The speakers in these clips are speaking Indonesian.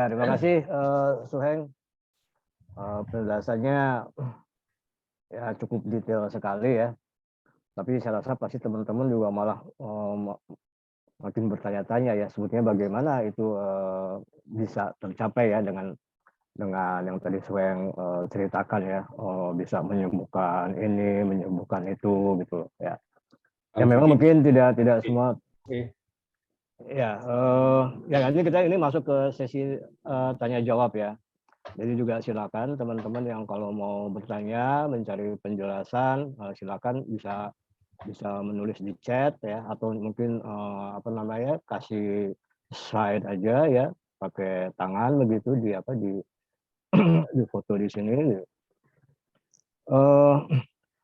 Ya, terima kasih Suheng. Penjelasannya ya cukup detail sekali ya. Tapi saya rasa pasti teman-teman juga malah makin bertanya-tanya ya sebetulnya bagaimana itu bisa tercapai ya dengan yang tadi Suheng ceritakan ya, bisa menyembuhkan ini, menyembuhkan itu gitu ya. Ya memang mungkin tidak semua. Ya, ya nanti kita ini masuk ke sesi tanya jawab ya. Jadi juga silakan teman-teman yang kalau mau bertanya, mencari penjelasan, silakan bisa menulis di chat ya, atau mungkin apa namanya kasih slide aja ya, pakai tangan begitu di foto di sini.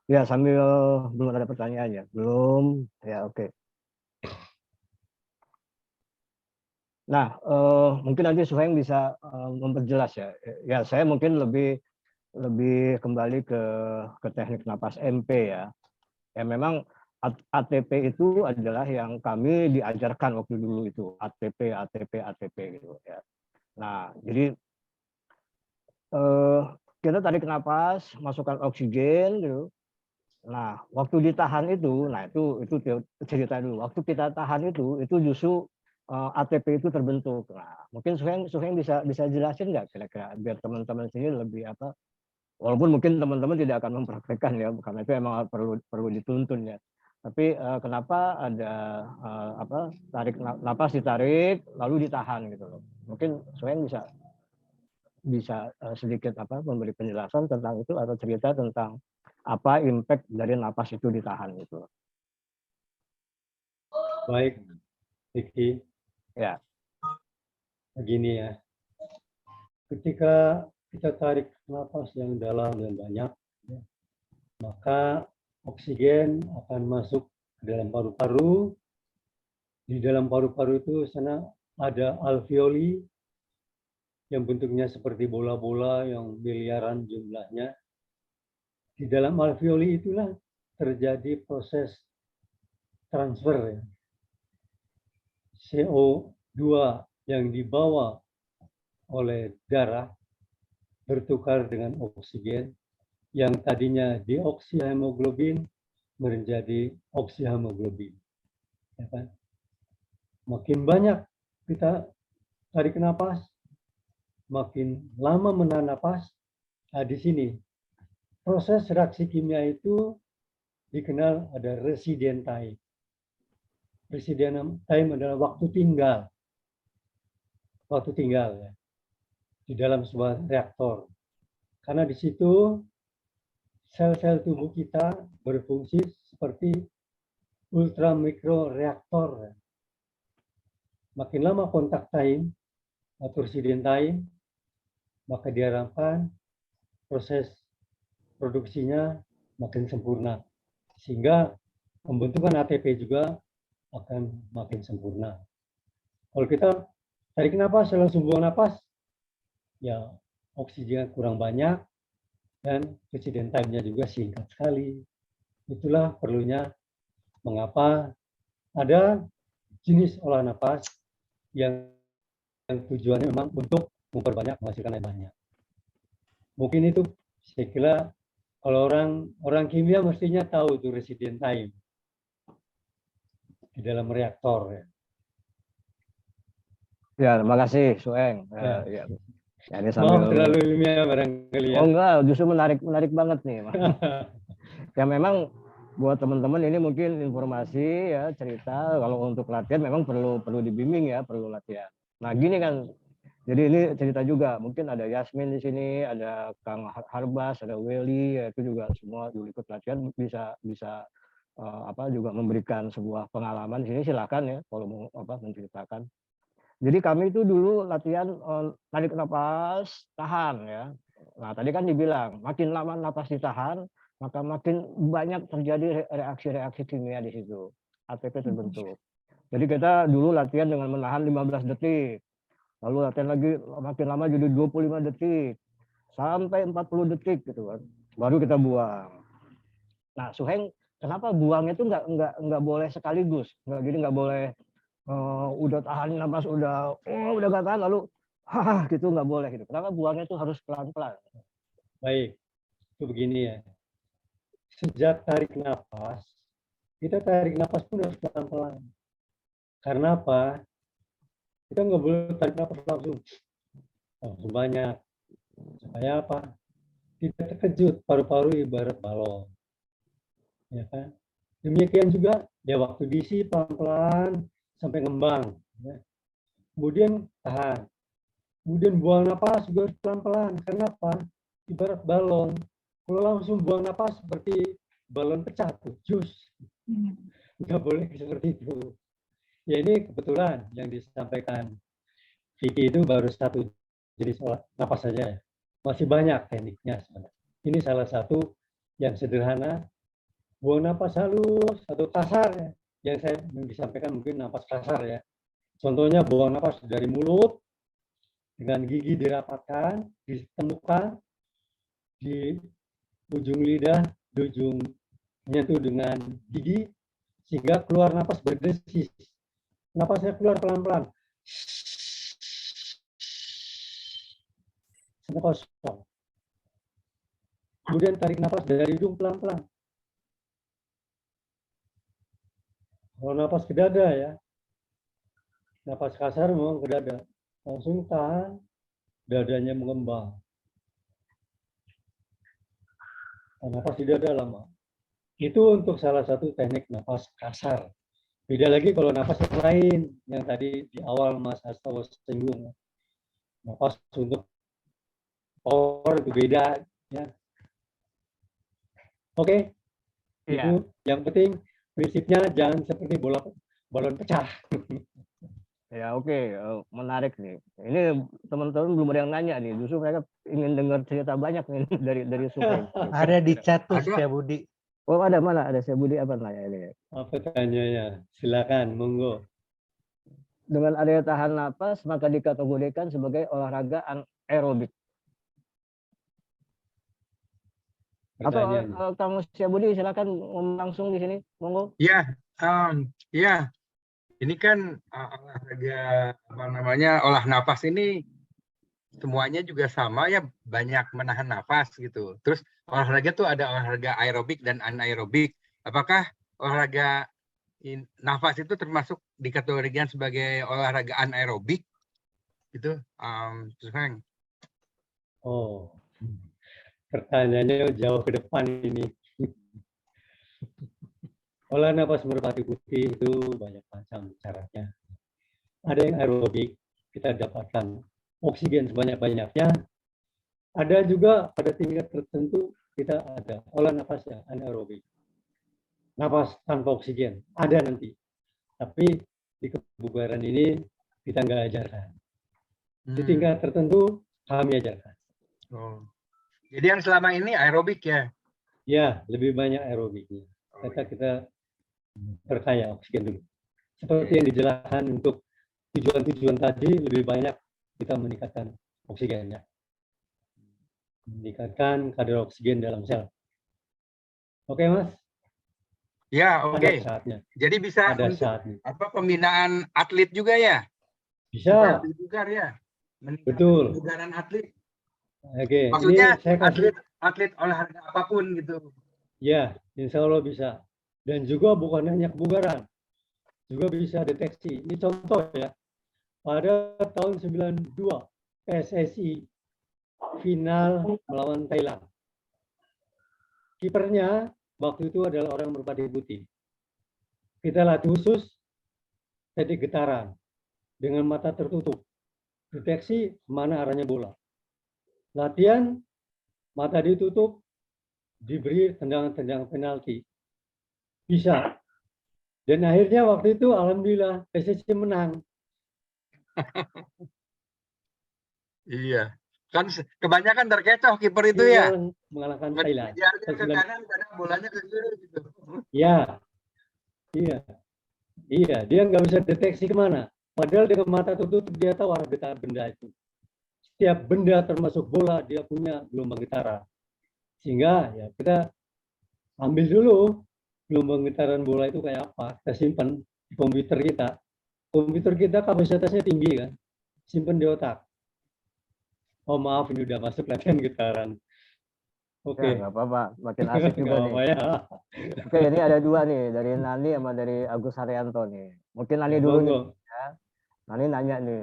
Ya sambil belum ada pertanyaannya, belum ya oke. Nah, mungkin nanti Suheng bisa memperjelas ya. Ya saya mungkin lebih kembali ke teknik napas MP ya. Ya memang ATP itu adalah yang kami diajarkan waktu dulu itu, ATP gitu ya. Nah, jadi kita tarik napas, masukkan oksigen gitu. Nah, waktu ditahan itu, nah itu cerita dulu. Waktu kita tahan itu justru ATP itu terbentuk. Nah, mungkin Suheng bisa jelasin nggak kira-kira biar teman-teman sini lebih apa? Walaupun mungkin teman-teman tidak akan mempraktekkan ya, karena itu emang perlu dituntun ya. Tapi kenapa ada apa napas ditarik lalu ditahan gitu loh? Mungkin Suheng bisa sedikit apa memberi penjelasan tentang itu atau cerita tentang apa impact dari napas itu ditahan itu. Baik, Vicky. Ya. Begini ya, ketika kita tarik napas yang dalam dan banyak, ya, maka oksigen akan masuk ke dalam paru-paru. Di dalam paru-paru itu sana ada alveoli yang bentuknya seperti bola-bola yang miliaran jumlahnya. Di dalam alveoli itulah terjadi proses transfer ya. CO2 yang dibawa oleh darah bertukar dengan oksigen yang tadinya deoksihemoglobin menjadi oksihemoglobin. Ya kan? Makin banyak kita tarik napas, makin lama menahan napas. Nah, di sini proses reaksi kimia itu dikenal ada resident time. Resident time adalah waktu tinggal ya, di dalam sebuah reaktor. Karena di situ sel-sel tubuh kita berfungsi seperti ultramikro reaktor. Makin lama kontak time atau resident time, maka diharapkan proses produksinya makin sempurna. Sehingga pembentukan ATP juga akan makin sempurna. Kalau kita tarik napas, langsung buang napas, ya oksigen kurang banyak, dan resident time-nya juga singkat sekali. Itulah perlunya mengapa ada jenis olah napas yang tujuannya memang untuk memperbanyak, menghasilkan air banyak. Mungkin itu saya kira kalau orang kimia mestinya tahu itu resident time di dalam reaktor. Ya, terima kasih Suheng. Ya. Ya, ini sambil... Maaf terlalu ilmiah barangkali ya. Oh enggak, justru menarik banget nih. Ya memang buat teman-teman ini mungkin informasi ya, cerita kalau untuk latihan memang perlu dibimbing ya, perlu latihan. Nah gini kan, jadi ini cerita juga mungkin ada Yasmin di sini, ada Kang Harbas, ada Welly, ya, itu juga semua dulu ikut latihan bisa apa juga memberikan sebuah pengalaman di sini, silakan ya kalau mau apa menceritakan. Jadi kami itu dulu latihan tarik napas, tahan ya. Nah tadi kan dibilang makin lama napas ditahan, maka makin banyak terjadi reaksi-reaksi kimia di situ. ATP terbentuk. Jadi kita dulu latihan dengan menahan 15 detik. Lalu latihan lagi makin lama jadi 25 detik. Sampai 40 detik gitu kan. Baru kita buang. Nah Suheng, kenapa buangnya itu nggak boleh sekaligus? Jadi nggak boleh udah tahan napas udah gak tahan lalu gitu nggak boleh gitu. Karena buangnya itu harus pelan-pelan. Baik, itu begini ya. Sejak tarik nafas, kita tarik nafas pun harus pelan-pelan. Karena apa? Kita nggak boleh tarik nafas langsung banyak. Supaya apa? Tidak terkejut, paru-paru ibarat balon. Ya kan? Demikian juga ya waktu diisi pelan-pelan sampai ngembang. Ya. Kemudian tahan. Kemudian buang napas juga harus pelan-pelan. Kenapa? Ibarat balon. Kalau langsung buang napas seperti balon pecah tuh, jus. Nggak boleh seperti itu. Ya ini kebetulan yang disampaikan Vicky itu baru satu jenis napas saja. Masih banyak tekniknya sebenarnya. Ini salah satu yang sederhana. Buang napas halus atau kasar ya. Yang saya disampaikan mungkin napas kasar ya. Contohnya buang napas dari mulut dengan gigi dirapatkan, ditemukan di ujung lidah, di ujung menyentuh dengan gigi sehingga keluar napas berdesis. Napasnya keluar pelan-pelan. Napas kosong. Kemudian tarik napas dari hidung pelan-pelan. Kalau napas ke dada ya, napas kasar memang ke dada. Langsung tahan, dadanya mengembang. Napas di dada lama. Itu untuk salah satu teknik napas kasar. Beda lagi kalau napas yang lain, yang tadi di awal Mas Hasto singgung. Napas untuk power itu beda. Ya. Oke, itu yang penting prinsipnya jangan seperti balon pecah. Ya oke, menarik nih. Ini teman-teman belum ada yang nanya nih. Justru mereka ingin dengar cerita banyak nih dari survei. Ada di chat tuh Setia Budi. Oh ada mana? Ada saya Budi apa nanya ini? Apa tanyanya? Silakan, monggo. Dengan adanya tahan napas maka dikategorikan sebagai olahraga anaerobik. Atau Kang Setia Budi silakan ngomong langsung di sini, monggo. Ya, ya. Ini kan olahraga apa namanya olah nafas ini semuanya juga sama ya, banyak menahan nafas gitu. Terus olahraga tuh ada olahraga aerobik dan anaerobik. Apakah olahraga nafas itu termasuk dikategorikan sebagai olahraga anaerobik? Gitu, Frank. Oh, pertanyaannya jauh ke depan ini. Olah nafas merpati putih itu banyak macam caranya. Ada yang aerobik, kita dapatkan oksigen sebanyak-banyaknya. Ada juga pada tingkat tertentu kita ada olah nafas yang anaerobik. Nafas tanpa oksigen, ada nanti. Tapi di kebugaran ini kita nggak ajarkan. Di tingkat tertentu kami ajarkan. Oh. Jadi yang selama ini aerobik ya? Ya, lebih banyak aerobiknya. Kita perkaya oksigen dulu. Seperti yang dijelaskan untuk tujuan-tujuan tadi, lebih banyak kita meningkatkan oksigennya. Meningkatkan kadar oksigen dalam sel. Oke, Mas? Ya, oke. Ada saatnya. Jadi bisa Ada untuk saatnya. pembinaan atlet juga ya? Bisa. Bugar ya? Betul. Kebugaran atlet. Oke. Maksudnya ini saya kasih atlet olahraga apapun gitu. Ya, insya Allah bisa. Dan juga bukan hanya kebugaran, juga bisa deteksi. Ini contoh ya, pada tahun 92 PSSI final melawan Thailand. Kipernya waktu itu adalah orang berpati putih. Kita latih khusus teknik getaran dengan mata tertutup. Deteksi mana arahnya bola. Latihan, mata ditutup, diberi tendangan-tendangan penalti. Bisa. Dan akhirnya waktu itu alhamdulillah PSSI menang. Iya. Kan kebanyakan terkecoh kiper itu ya. Mengalahkan Thailand. Dia ke kanan, kadang bolanya ke kiri gitu. Iya. Iya. Iya, dia nggak bisa deteksi kemana. Padahal dengan mata tertutup dia tahu arah getaran benda itu. Setiap benda termasuk bola dia punya gelombang getaran. Sehingga ya kita ambil dulu gelombang getaran bola itu kayak apa, kita simpan di komputer kita. Komputer kita kapasitasnya tinggi kan, simpan di otak. Oh maaf, ini udah masuk latihan getaran. Ya, Oke. nggak apa-apa. Makin asik Nggak juga nih. apa-apa ya. Oke, ini ada dua nih, dari Nani sama dari Agus Haryanto nih. Mungkin Nani Ya, dulu nih. monggo. Ya. Nani nanya nih,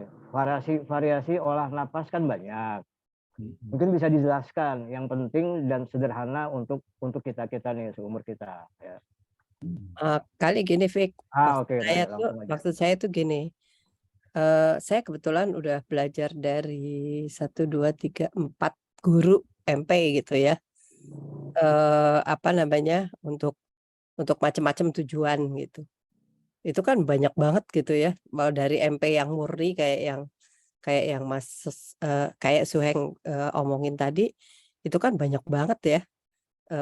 variasi olah napas kan banyak. Mungkin bisa dijelaskan yang penting dan sederhana untuk kita nih seumur kita. Ya. Kali gini, Fik. Oke, Nani, langsung aja. Maksud saya tuh gini. Saya kebetulan udah belajar dari 1, 2, 3, 4 guru MP gitu ya. Apa namanya, untuk macam-macam tujuan gitu. Itu kan banyak banget gitu ya. Mau dari MP yang murni kayak yang kayak Suheng omongin tadi, itu kan banyak banget ya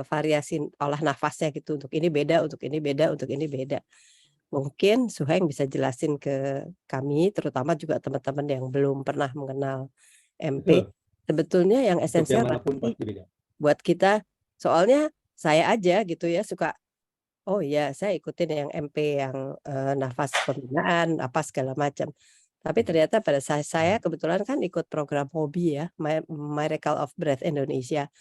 variasi olah nafasnya gitu. Untuk ini beda, untuk ini beda, untuk ini beda. Mungkin Suheng bisa jelasin ke kami, terutama juga teman-teman yang belum pernah mengenal MP. Betul. Sebetulnya yang Untuk esensial yang manapun pasti pasti beda. buat kita, soalnya saya aja gitu ya suka, oh ya saya ikutin yang MP yang nafas pembinaan, apa segala macam. Tapi ternyata pada saya kebetulan kan ikut program hobi ya, Miracle of Breath Indonesia.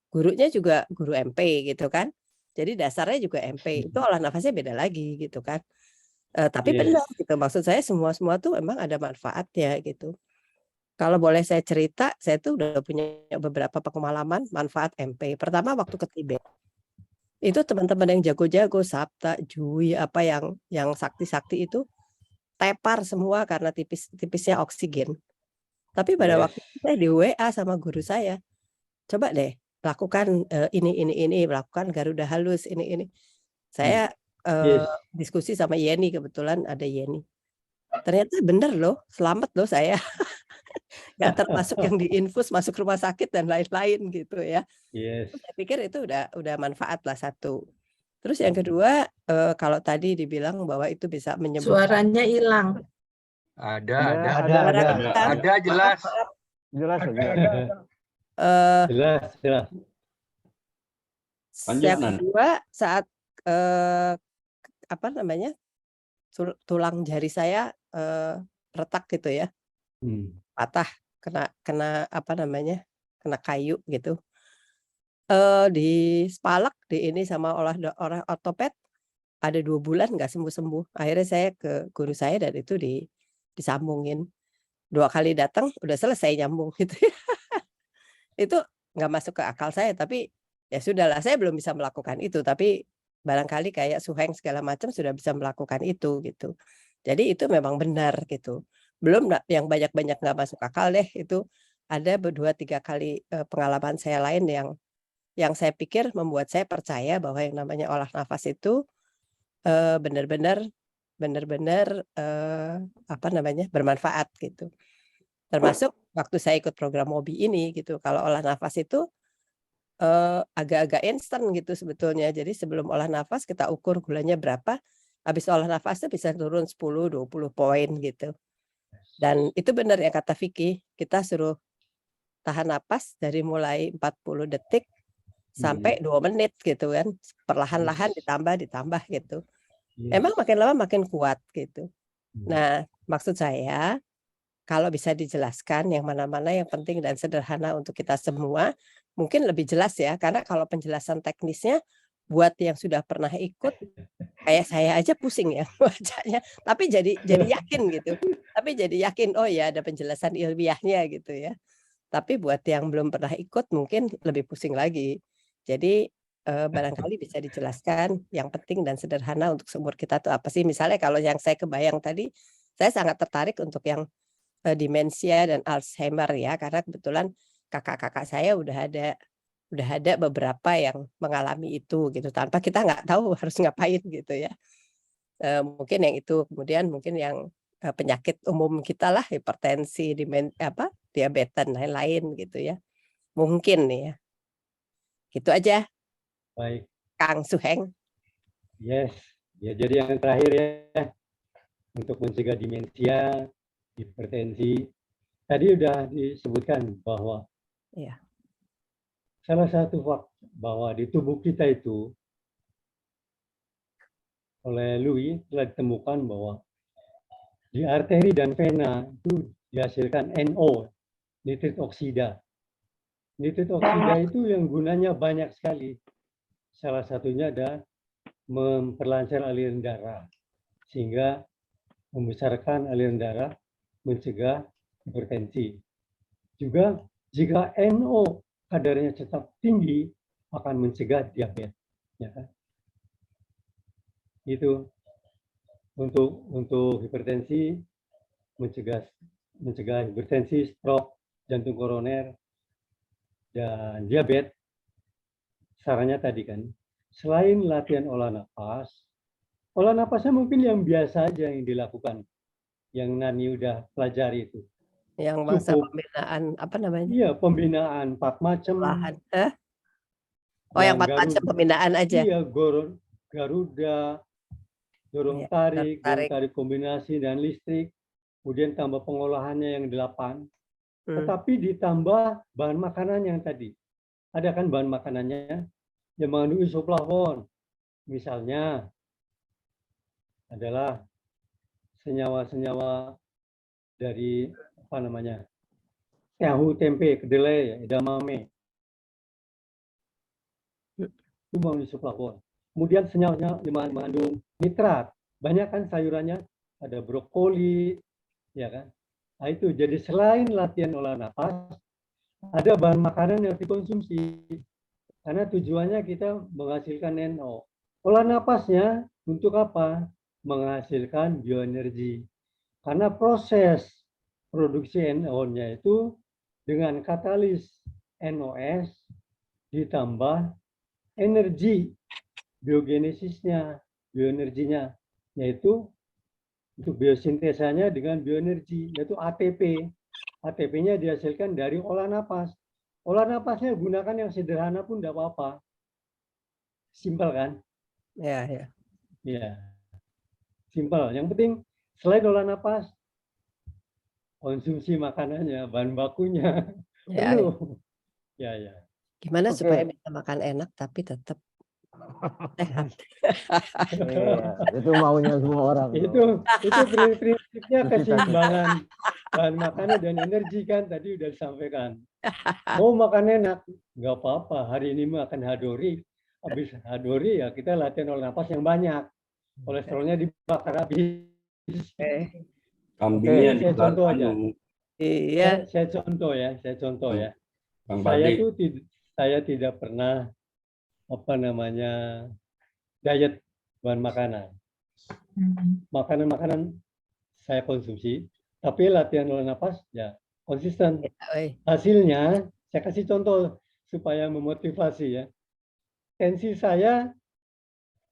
Gurunya juga guru MP gitu kan. Jadi dasarnya juga MP. Itu olah nafasnya beda lagi gitu kan. Tapi benar gitu, maksud saya semua tuh emang ada manfaatnya gitu. Kalau boleh saya cerita, saya tuh udah punya beberapa pengalaman manfaat MP. Pertama waktu ke Tibet, itu teman-teman yang jago-jago, Sapta, Jui, apa yang sakti-sakti itu tepar semua karena tipisnya oksigen. Tapi pada waktu itu saya di WA sama guru saya, coba deh lakukan ini, lakukan Garuda halus, ini. Saya diskusi sama Yeni, kebetulan ada Yeni. Ternyata bener loh, selamat loh saya. Nggak termasuk yang diinfus masuk rumah sakit dan lain-lain gitu ya. Saya pikir itu udah manfaat lah satu. Terus yang kedua, kalau tadi dibilang bahwa itu bisa menyembuhkan. Suaranya hilang. Ada jelas. Jelas. Jelas. Yang kedua saat apa namanya, tulang jari saya retak gitu ya, patah kena apa namanya, kena kayu gitu. Di spalak di ini sama orang ortoped ada 2 bulan nggak sembuh-sembuh. Akhirnya saya ke guru saya dan itu disambungin. 2 kali datang udah selesai nyambung gitu ya. Itu nggak masuk ke akal saya, tapi ya sudahlah, saya belum bisa melakukan itu, tapi barangkali kayak Suheng segala macam sudah bisa melakukan itu gitu. Jadi itu memang benar gitu. Belum yang banyak-banyak nggak masuk akal deh, itu ada 2, 3 kali pengalaman saya lain yang saya pikir membuat saya percaya bahwa yang namanya olah nafas itu benar-benar apa namanya, bermanfaat gitu. Termasuk waktu saya ikut program hobi ini gitu, kalau olah nafas itu agak-agak instan gitu sebetulnya. Jadi sebelum olah nafas kita ukur gulanya berapa, habis olah nafasnya bisa turun 10, 20 poin gitu. Dan itu benar yang kata Vicky, kita suruh tahan napas dari mulai 40 detik sampai 2 menit gitu kan. Perlahan-lahan ditambah gitu. Emang makin lama makin kuat gitu. Nah, maksud saya kalau bisa dijelaskan yang mana-mana yang penting dan sederhana untuk kita semua, mungkin lebih jelas ya, karena kalau penjelasan teknisnya buat yang sudah pernah ikut, kayak saya aja pusing ya bacanya, tapi jadi yakin gitu. Tapi jadi yakin, oh ya ada penjelasan ilmiahnya gitu ya. Tapi buat yang belum pernah ikut mungkin lebih pusing lagi. Jadi barangkali bisa dijelaskan yang penting dan sederhana untuk seumur kita tuh apa sih? Misalnya kalau yang saya kebayang tadi, saya sangat tertarik untuk yang demensia dan Alzheimer ya, karena kebetulan kakak-kakak saya udah ada beberapa yang mengalami itu gitu, tanpa kita nggak tahu harus ngapain gitu ya. Mungkin yang itu, kemudian mungkin yang penyakit umum kita lah, hipertensi, diabetes dan lain-lain gitu ya. Mungkin nih ya. Gitu aja. Baik. Kang Suheng. Yes. Ya, jadi yang terakhir ya, untuk mencegah demensia, hipertensi, tadi sudah disebutkan bahwa salah satu faktor bahwa di tubuh kita itu oleh Louis telah ditemukan bahwa di arteri dan vena itu dihasilkan NO, nitrit oksida. Nitrit oksida itu yang gunanya banyak sekali. Salah satunya ada memperlancar aliran darah, sehingga membesarkan aliran darah, mencegah hipertensi. Juga jika NO kadarnya tetap tinggi, akan mencegah diabetes. Ya kan? Itu untuk hipertensi, mencegah hipertensi, stroke, jantung koroner, dan diabetes. Sarannya tadi kan, selain latihan olah napasnya mungkin yang biasa aja yang dilakukan, yang Nani udah pelajari itu. Yang masa Cukup. pembinaan apa namanya? Iya, pembinaan 4 macam. Olahan. Oh, yang 4 macam pembinaan aja. Iya, Garuda, dorong tarik kombinasi dan listrik, kemudian tambah pengolahannya yang 8. Tetapi ditambah bahan makanan yang tadi. Ada kan bahan makanannya yang mengandung isoflavon. Misalnya adalah senyawa-senyawa dari apa namanya? Tahu, tempe, kedelai, edamame. Itu mengandung isoflavon. Kemudian senyawa yang mengandung nitrat. Banyak kan sayurannya, ada brokoli, ya kan? Nah itu, jadi selain latihan olah napas, ada bahan makanan yang dikonsumsi. Karena tujuannya kita menghasilkan NO. Olah napasnya untuk apa? Menghasilkan bioenergi. Karena proses produksi NO-nya itu dengan katalis NOS ditambah energi biogenesisnya, bioenerginya, yaitu untuk biosintesanya dengan bioenergi, yaitu ATP. ATP-nya dihasilkan dari olah napas. Olah napasnya gunakan yang sederhana pun tidak apa-apa. Simpel kan? Ya, ya. Ya, simpel. Yang penting selain olah napas, konsumsi makanannya, bahan bakunya perlu. Ya, ya. Gimana supaya bisa makan enak tapi tetap sehat? Iya, itu maunya semua orang. Itu prinsipnya keseimbangan bahan makanan dan energi kan tadi udah disampaikan. Mau makan enak, nggak apa-apa. Hari ini makan hadori, habis hadori ya kita latihan olah napas yang banyak. Kolesterolnya dibakar habis. Kambingnya saya contoh aja. Iya. Saya contoh ya. Bang Saya tidak pernah apa namanya diet bahan makanan. Makanan saya konsumsi, tapi latihan olah napas ya konsisten. Hasilnya saya kasih contoh supaya memotivasi ya. Tensi saya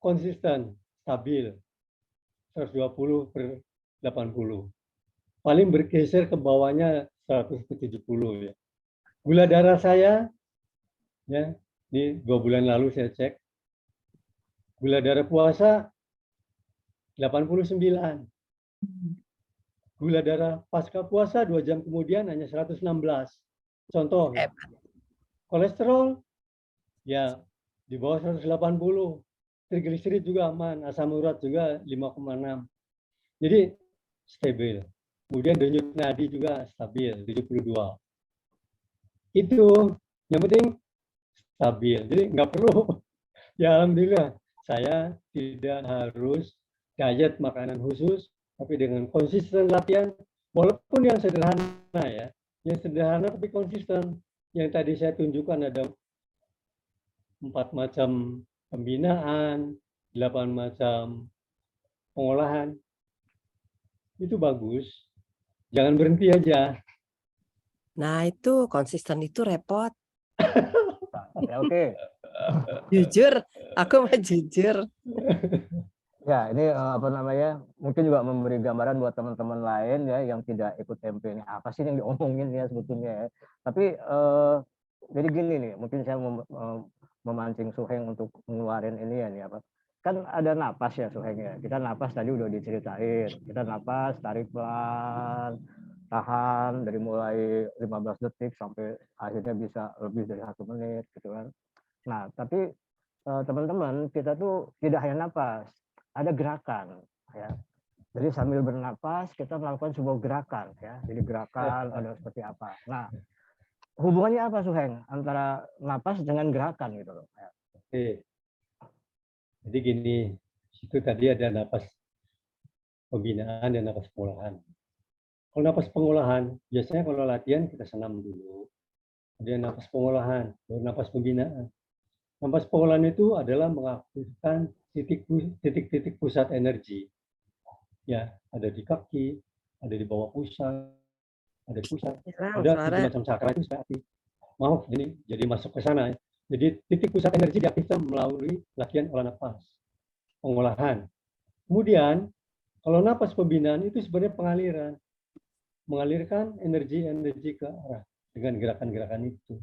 konsisten, stabil 120/80. Paling bergeser ke bawahnya 100/70 ya. Gula darah saya ya, di 2 bulan lalu saya cek. Gula darah puasa 89. Gula darah pasca puasa 2 jam kemudian hanya 116. Contoh. Kolesterol ya di bawah 180. Trigliserid juga aman, asam urat juga 5,6. Jadi stabil. Kemudian denyut nadi juga stabil 72. Itu yang penting stabil. Jadi nggak perlu. Ya alhamdulillah saya tidak harus diet makanan khusus, tapi dengan konsisten latihan, walaupun yang sederhana ya, yang sederhana tapi konsisten. Yang tadi saya tunjukkan ada 4 macam pembinaan, 8 macam pengolahan. Itu bagus. Jangan berhenti aja. Nah itu konsisten itu repot. Ya, oke. Jujur, aku mah jujur. Ya, ini apa namanya? Mungkin juga memberi gambaran buat teman-teman lain ya yang tidak ikut MP ini. Apa sih yang diomongin ya sebetulnya ya? Tapi jadi gini nih, mungkin saya memancing Suheng untuk mengeluarin ini ya nih apa? Kan ada napas ya Suheng ya. Kita napas tadi udah diceritain. Kita napas, tarik pelan, tahan dari mulai 15 detik sampai akhirnya bisa lebih dari 1 menit gitu kan. Nah, tapi teman-teman kita tuh tidak hanya napas, ada gerakan ya. Jadi sambil bernapas kita melakukan sebuah gerakan ya. Jadi gerakan ada seperti apa. Nah, hubungannya apa Suheng antara napas dengan gerakan gitu loh. Oke. Jadi gini, itu tadi ada napas pembinaan dan napas pengolahan. Kalau napas pengolahan, biasanya kalau latihan kita senam dulu. Kemudian napas pengolahan, baru napas pembinaan. Napas pengolahan itu adalah mengaktifkan titik-titik pusat energi. Ya, ada di kaki, ada di bawah pusat, ada di pusat. Ada 7 macam cakra itu sudah aktif. Maaf, ini jadi masuk ke sana. Jadi titik pusat energi diaktifkan melalui latihan olah nafas, pengolahan. Kemudian, kalau napas pembinaan itu sebenarnya pengaliran. Mengalirkan energi-energi ke arah dengan gerakan-gerakan itu.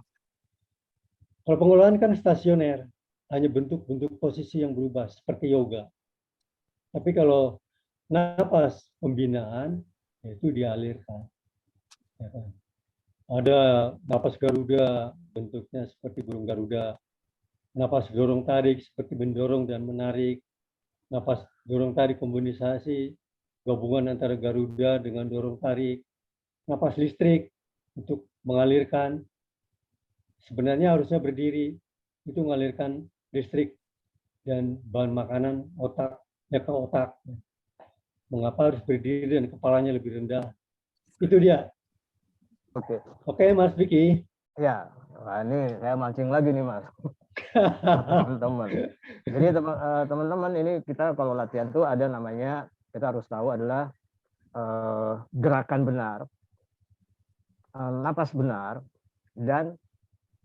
Kalau pengolahan kan stasioner, hanya bentuk-bentuk posisi yang berubah seperti yoga. Tapi kalau napas pembinaan itu dialirkan. Ya kan? Ada napas Garuda, bentuknya seperti burung Garuda. Napas dorong tarik seperti mendorong dan menarik. Napas dorong tarik kombinisasi gabungan antara Garuda dengan dorong tarik. Napas listrik untuk mengalirkan. Sebenarnya harusnya berdiri, itu mengalirkan listrik dan bahan makanan otak ya ke otak. Mengapa harus berdiri dan kepalanya lebih rendah? Itu dia. Oke. Oke, Mas Vicky. Ya, wah ini saya mancing lagi nih Mas. Teman-teman. Jadi teman-teman ini kita kalau latihan tuh ada namanya, kita harus tahu adalah gerakan benar, napas benar, dan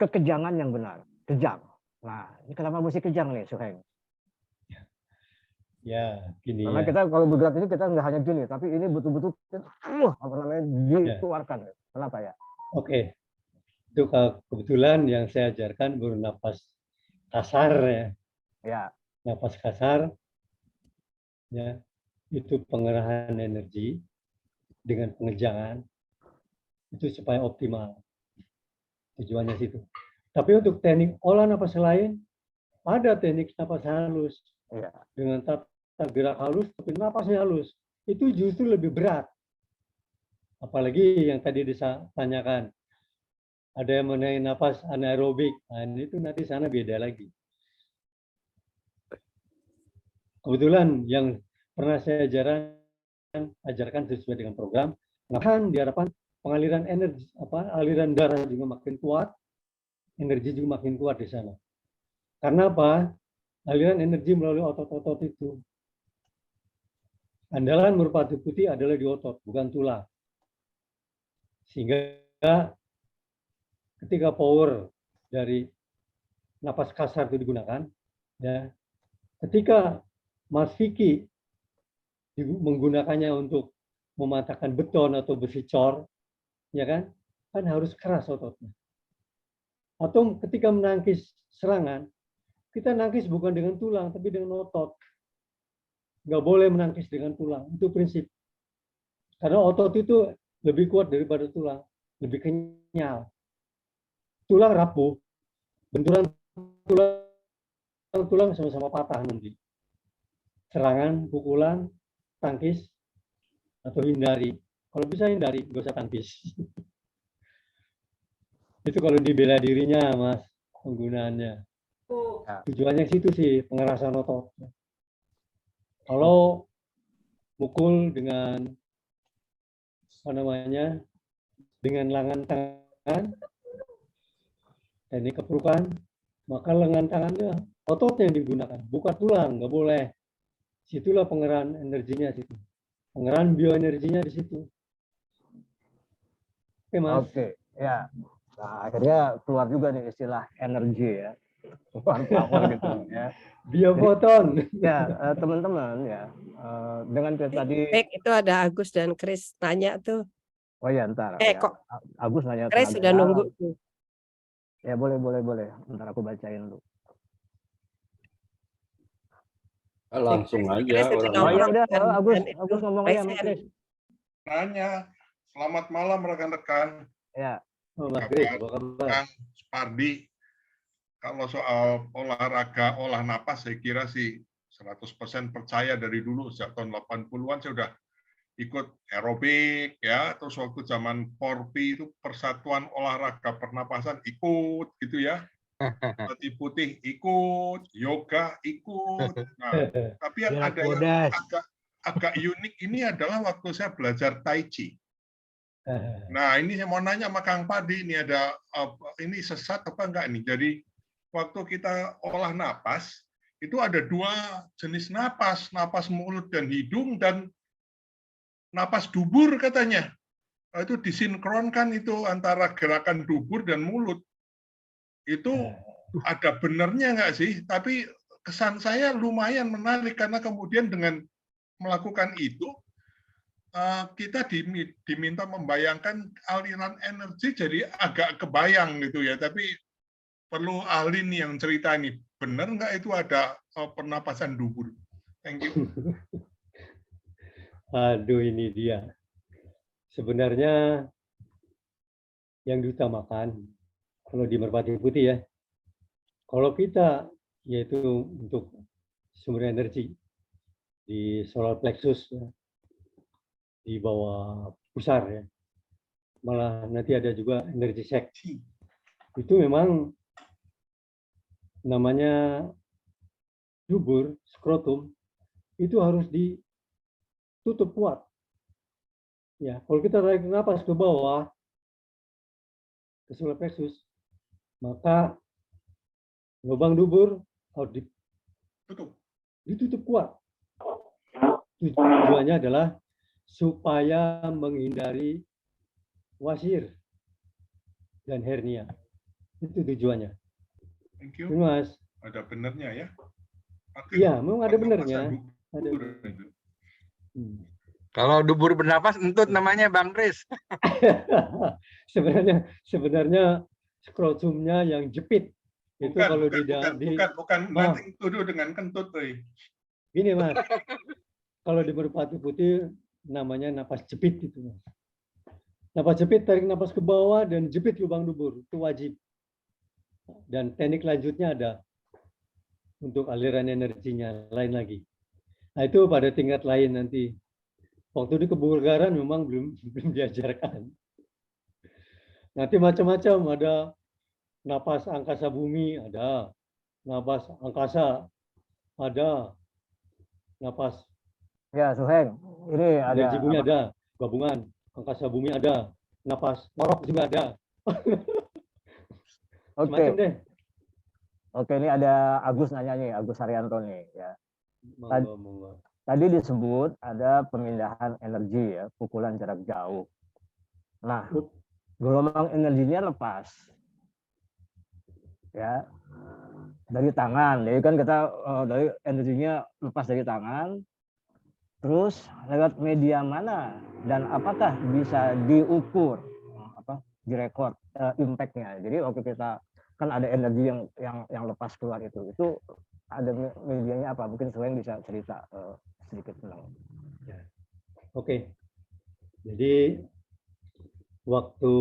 kekejangan yang benar. Kejang. Nah, ini kenapa mesti kejang nih, Suheng? Ya, gini Karena ya. kita kalau bergerak ini kita nggak hanya gini, tapi ini betul-betul apa namanya dikeluarkan. Kenapa ya? Oke. Itu kebetulan yang saya ajarkan bernapas kasar ya. Ya. Napas kasar ya. Itu pengerahan energi dengan pengejangan itu supaya optimal. Tujuannya situ. Tapi untuk teknik olah napas lain ada teknik napas halus. Ya. Dengan tata gerak halus tapi napasnya halus. Itu justru lebih berat. Apalagi yang tadi ditanyakan. Ada yang mengenai napas anaerobik. Nah, itu nanti sana beda lagi. Kebetulan yang pernah saya ajarkan sesuai dengan program, nahan diharapkan pengaliran energi, aliran darah juga makin kuat, energi juga makin kuat di sana. Karena apa? Aliran energi melalui otot-otot itu. Andalan merpati putih adalah di otot, bukan tulang. Sehingga ketika power dari napas kasar itu digunakan, ya, ketika Mas Vicky menggunakannya untuk mematahkan beton atau besi cor, ya kan harus keras ototnya. Atau ketika menangkis serangan, kita nangkis bukan dengan tulang, tapi dengan otot. Nggak boleh menangkis dengan tulang, itu prinsip. Karena otot itu lebih kuat daripada tulang, lebih kenyal. Tulang rapuh, benturan tulang sama-sama patah nanti. Serangan, pukulan, tangkis, atau hindari. Kalau bisa hindari, nggak usah tangkis. Itu kalau di bela dirinya, Mas, penggunaannya. Tujuannya situ sih, pengerasan otot. Kalau mukul dengan dengan lengan tangan, teknik keperukan, maka lengan tangannya ototnya yang digunakan, bukan tulang, nggak boleh. Situlah pengerahan energinya situ, pengerahan bioenerginya di situ. Oke, Mas. Oke, ya. Nah, akhirnya keluar juga nih istilah energi ya, power gitu ya. Biofoton. Ya, teman-teman ya, dengan tadi. Itu ada Agus dan Chris nanya tuh. Oh ya, ntar. Kok Agus nanya. Chris sudah nunggu tuh. Ya boleh. Ntar aku bacain dulu. Langsung aja. Udah, Agus ngomong aja sama Chris. Nanya, selamat malam rekan-rekan. Ya. Kang Spardi, kalau soal olahraga, olah napas, saya kira sih 100% percaya dari dulu sejak tahun 80-an saya udah ikut aerobik ya, terus waktu zaman Porpi itu Persatuan Olahraga Pernapasan ikut gitu ya. Merpati Putih ikut, yoga ikut. Nah, tapi yang Gerak ada yang bodas. agak unik ini adalah waktu saya belajar Tai Chi. Nah, ini saya mau nanya sama Kang Padi, ini ada ini sesat apa enggak nih? Jadi waktu kita olah napas, itu ada 2 jenis napas, napas mulut dan hidung dan napas dubur katanya. Itu disinkronkan itu antara gerakan dubur dan mulut. Itu ada benernya nggak sih? Tapi kesan saya lumayan menarik karena kemudian dengan melakukan itu kita diminta membayangkan aliran energi jadi agak kebayang gitu ya. Tapi perlu ahli nih yang cerita ini. Benar nggak itu ada pernapasan dubur? Thank you. Aduh, ini dia. Sebenarnya yang diutamakan kalau di Merpati Putih ya, kalau kita yaitu untuk sumber energi di solar plexus ya, di bawah pusar ya, malah nanti ada juga energi sek. Itu memang namanya dubur, skrotum, itu harus ditutup kuat. Ya, kalau kita tarik napas ke bawah, ke solar plexus, maka lubang dubur harus ditutup kuat. Tujuannya adalah supaya menghindari wasir dan hernia. Itu tujuannya. Thank you. Mas. Ada benernya ya? Iya, memang ada benernya. Ada. Kalau dubur bernapas entut namanya Bang Kris. sebenarnya skrotumnya yang jepit. Itu bukan, kalau bukan nanti tuduh dengan kentut tuh. Gini Mas. Kalau di Merpati Putih namanya napas jepit itu Mas. Napas jepit, tarik napas ke bawah dan jepit lubang dubur, itu wajib. Dan teknik lanjutnya ada untuk aliran energinya lain lagi. Nah, itu pada tingkat lain nanti. Waktu di kebugaran memang belum diajarkan. Nanti macam-macam, ada napas angkasa bumi, ada napas angkasa, ada napas Ya, Suheng, ini ada energi bumi ada, gabungan angkasa bumi ada, napas ngorok juga ada. Oke. Deh. Oke, ini ada Agus nanya nih, Agus Haryanto nih ya. Monggo. Tadi disebut ada pemindahan energi ya, pukulan jarak jauh. Nah, gelombang energinya lepas. Ya. Dari tangan. Jadi kan kita dari energinya lepas dari tangan. Terus lewat media mana dan apakah bisa diukur direkod impact-nya. Jadi waktu kita kan ada energi yang lepas keluar itu ada medianya apa? Mungkin Suheng bisa cerita sedikit tentang. Ya. Oke. Jadi waktu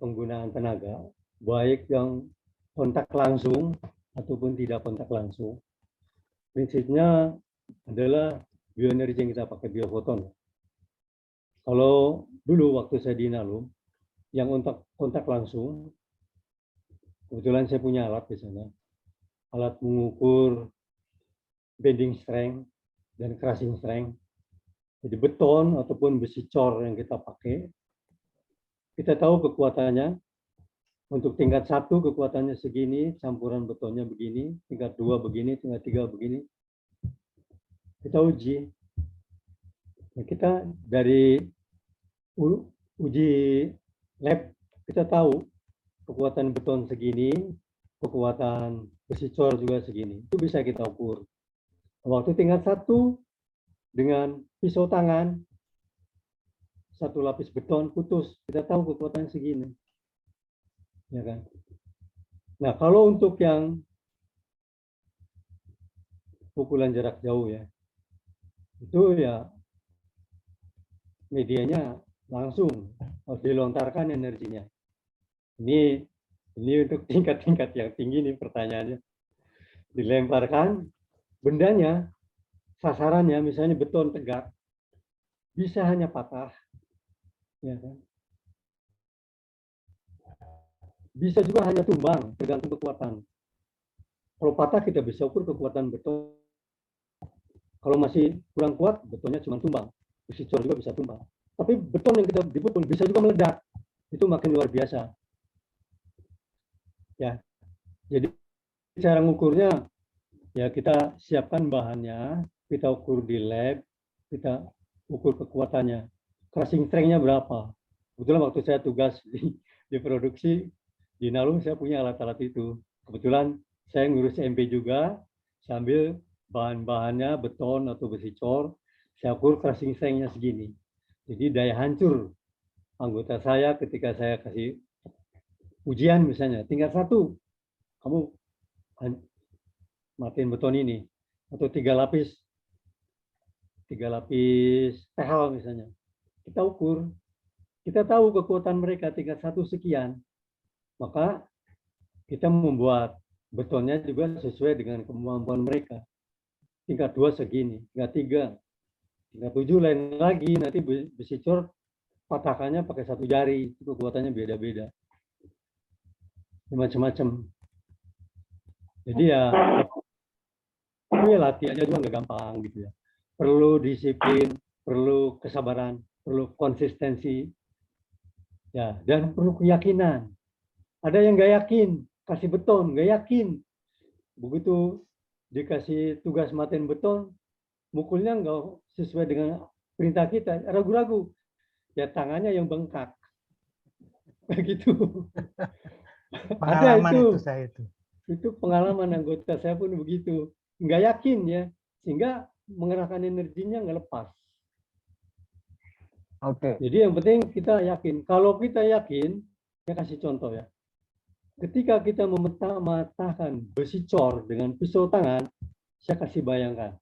penggunaan tenaga, baik yang kontak langsung ataupun tidak kontak langsung, prinsipnya adalah bioenergi yang kita pakai biofoton. Kalau dulu waktu saya di Inalum, yang kontak langsung, kebetulan saya punya alat di sana, alat mengukur bending strength dan crushing strength. Jadi beton ataupun besi cor yang kita pakai, kita tahu kekuatannya. Untuk tingkat 1 kekuatannya segini, campuran betonnya begini, tingkat 2 begini, tingkat 3 begini. Kita uji. Nah, kita dari uji lab, kita tahu kekuatan beton segini, kekuatan besi cor juga segini. Itu bisa kita ukur. Waktu tingkat 1 dengan pisau tangan, 1 lapis beton putus, kita tahu kekuatan segini. Ya kan? Nah, kalau untuk yang pukulan jarak jauh ya, itu ya medianya langsung harus dilontarkan energinya. Ini untuk tingkat-tingkat yang tinggi nih pertanyaannya. Dilemparkan bendanya, sasarannya misalnya beton tegak, bisa hanya patah, ya kan? Bisa juga hanya tumbang, tergantung kekuatan. Kalau patah kita bisa ukur kekuatan beton. Kalau masih kurang kuat, betonnya cuma tumbang. Besi cor juga bisa tumbang. Tapi beton yang kita dipukul bisa juga meledak. Itu makin luar biasa. Ya, jadi cara mengukurnya ya kita siapkan bahannya, kita ukur di lab, kita ukur kekuatannya. Crushing strength-nya berapa? Kebetulan waktu saya tugas di produksi di Nalum saya punya alat-alat itu. Kebetulan saya ngurus MP juga sambil bahan-bahannya beton atau besi cor, saya ukur crushing strength-nya segini. Jadi daya hancur anggota saya ketika saya kasih ujian misalnya tingkat 1, kamu matiin beton ini atau 3 lapis tehal misalnya, kita ukur, kita tahu kekuatan mereka tingkat 1 sekian, maka kita membuat betonnya juga sesuai dengan kemampuan mereka. Tingkat 2 segini, tingkat 3, tingkat 7 lain lagi, nanti besi cor patakannya pakai 1 jari, kekuatannya beda-beda, macam-macam. Jadi ya latihannya juga nggak gampang gitu ya. Perlu disiplin, perlu kesabaran, perlu konsistensi, ya, dan perlu keyakinan. Ada yang nggak yakin, kasih beton, nggak yakin. Begitu dikasih tugas matiin beton, mukulnya nggak sesuai dengan perintah kita, ragu-ragu. Ya tangannya yang bengkak. Begitu. Pengalaman Ada itu saya itu. Itu pengalaman anggota saya pun begitu. Nggak yakin ya, sehingga mengerahkan energinya nggak lepas. Oke. Jadi yang penting kita yakin. Kalau kita yakin, saya kasih contoh ya. Ketika kita mematahkan besi cor dengan pisau tangan, saya kasih bayangkan.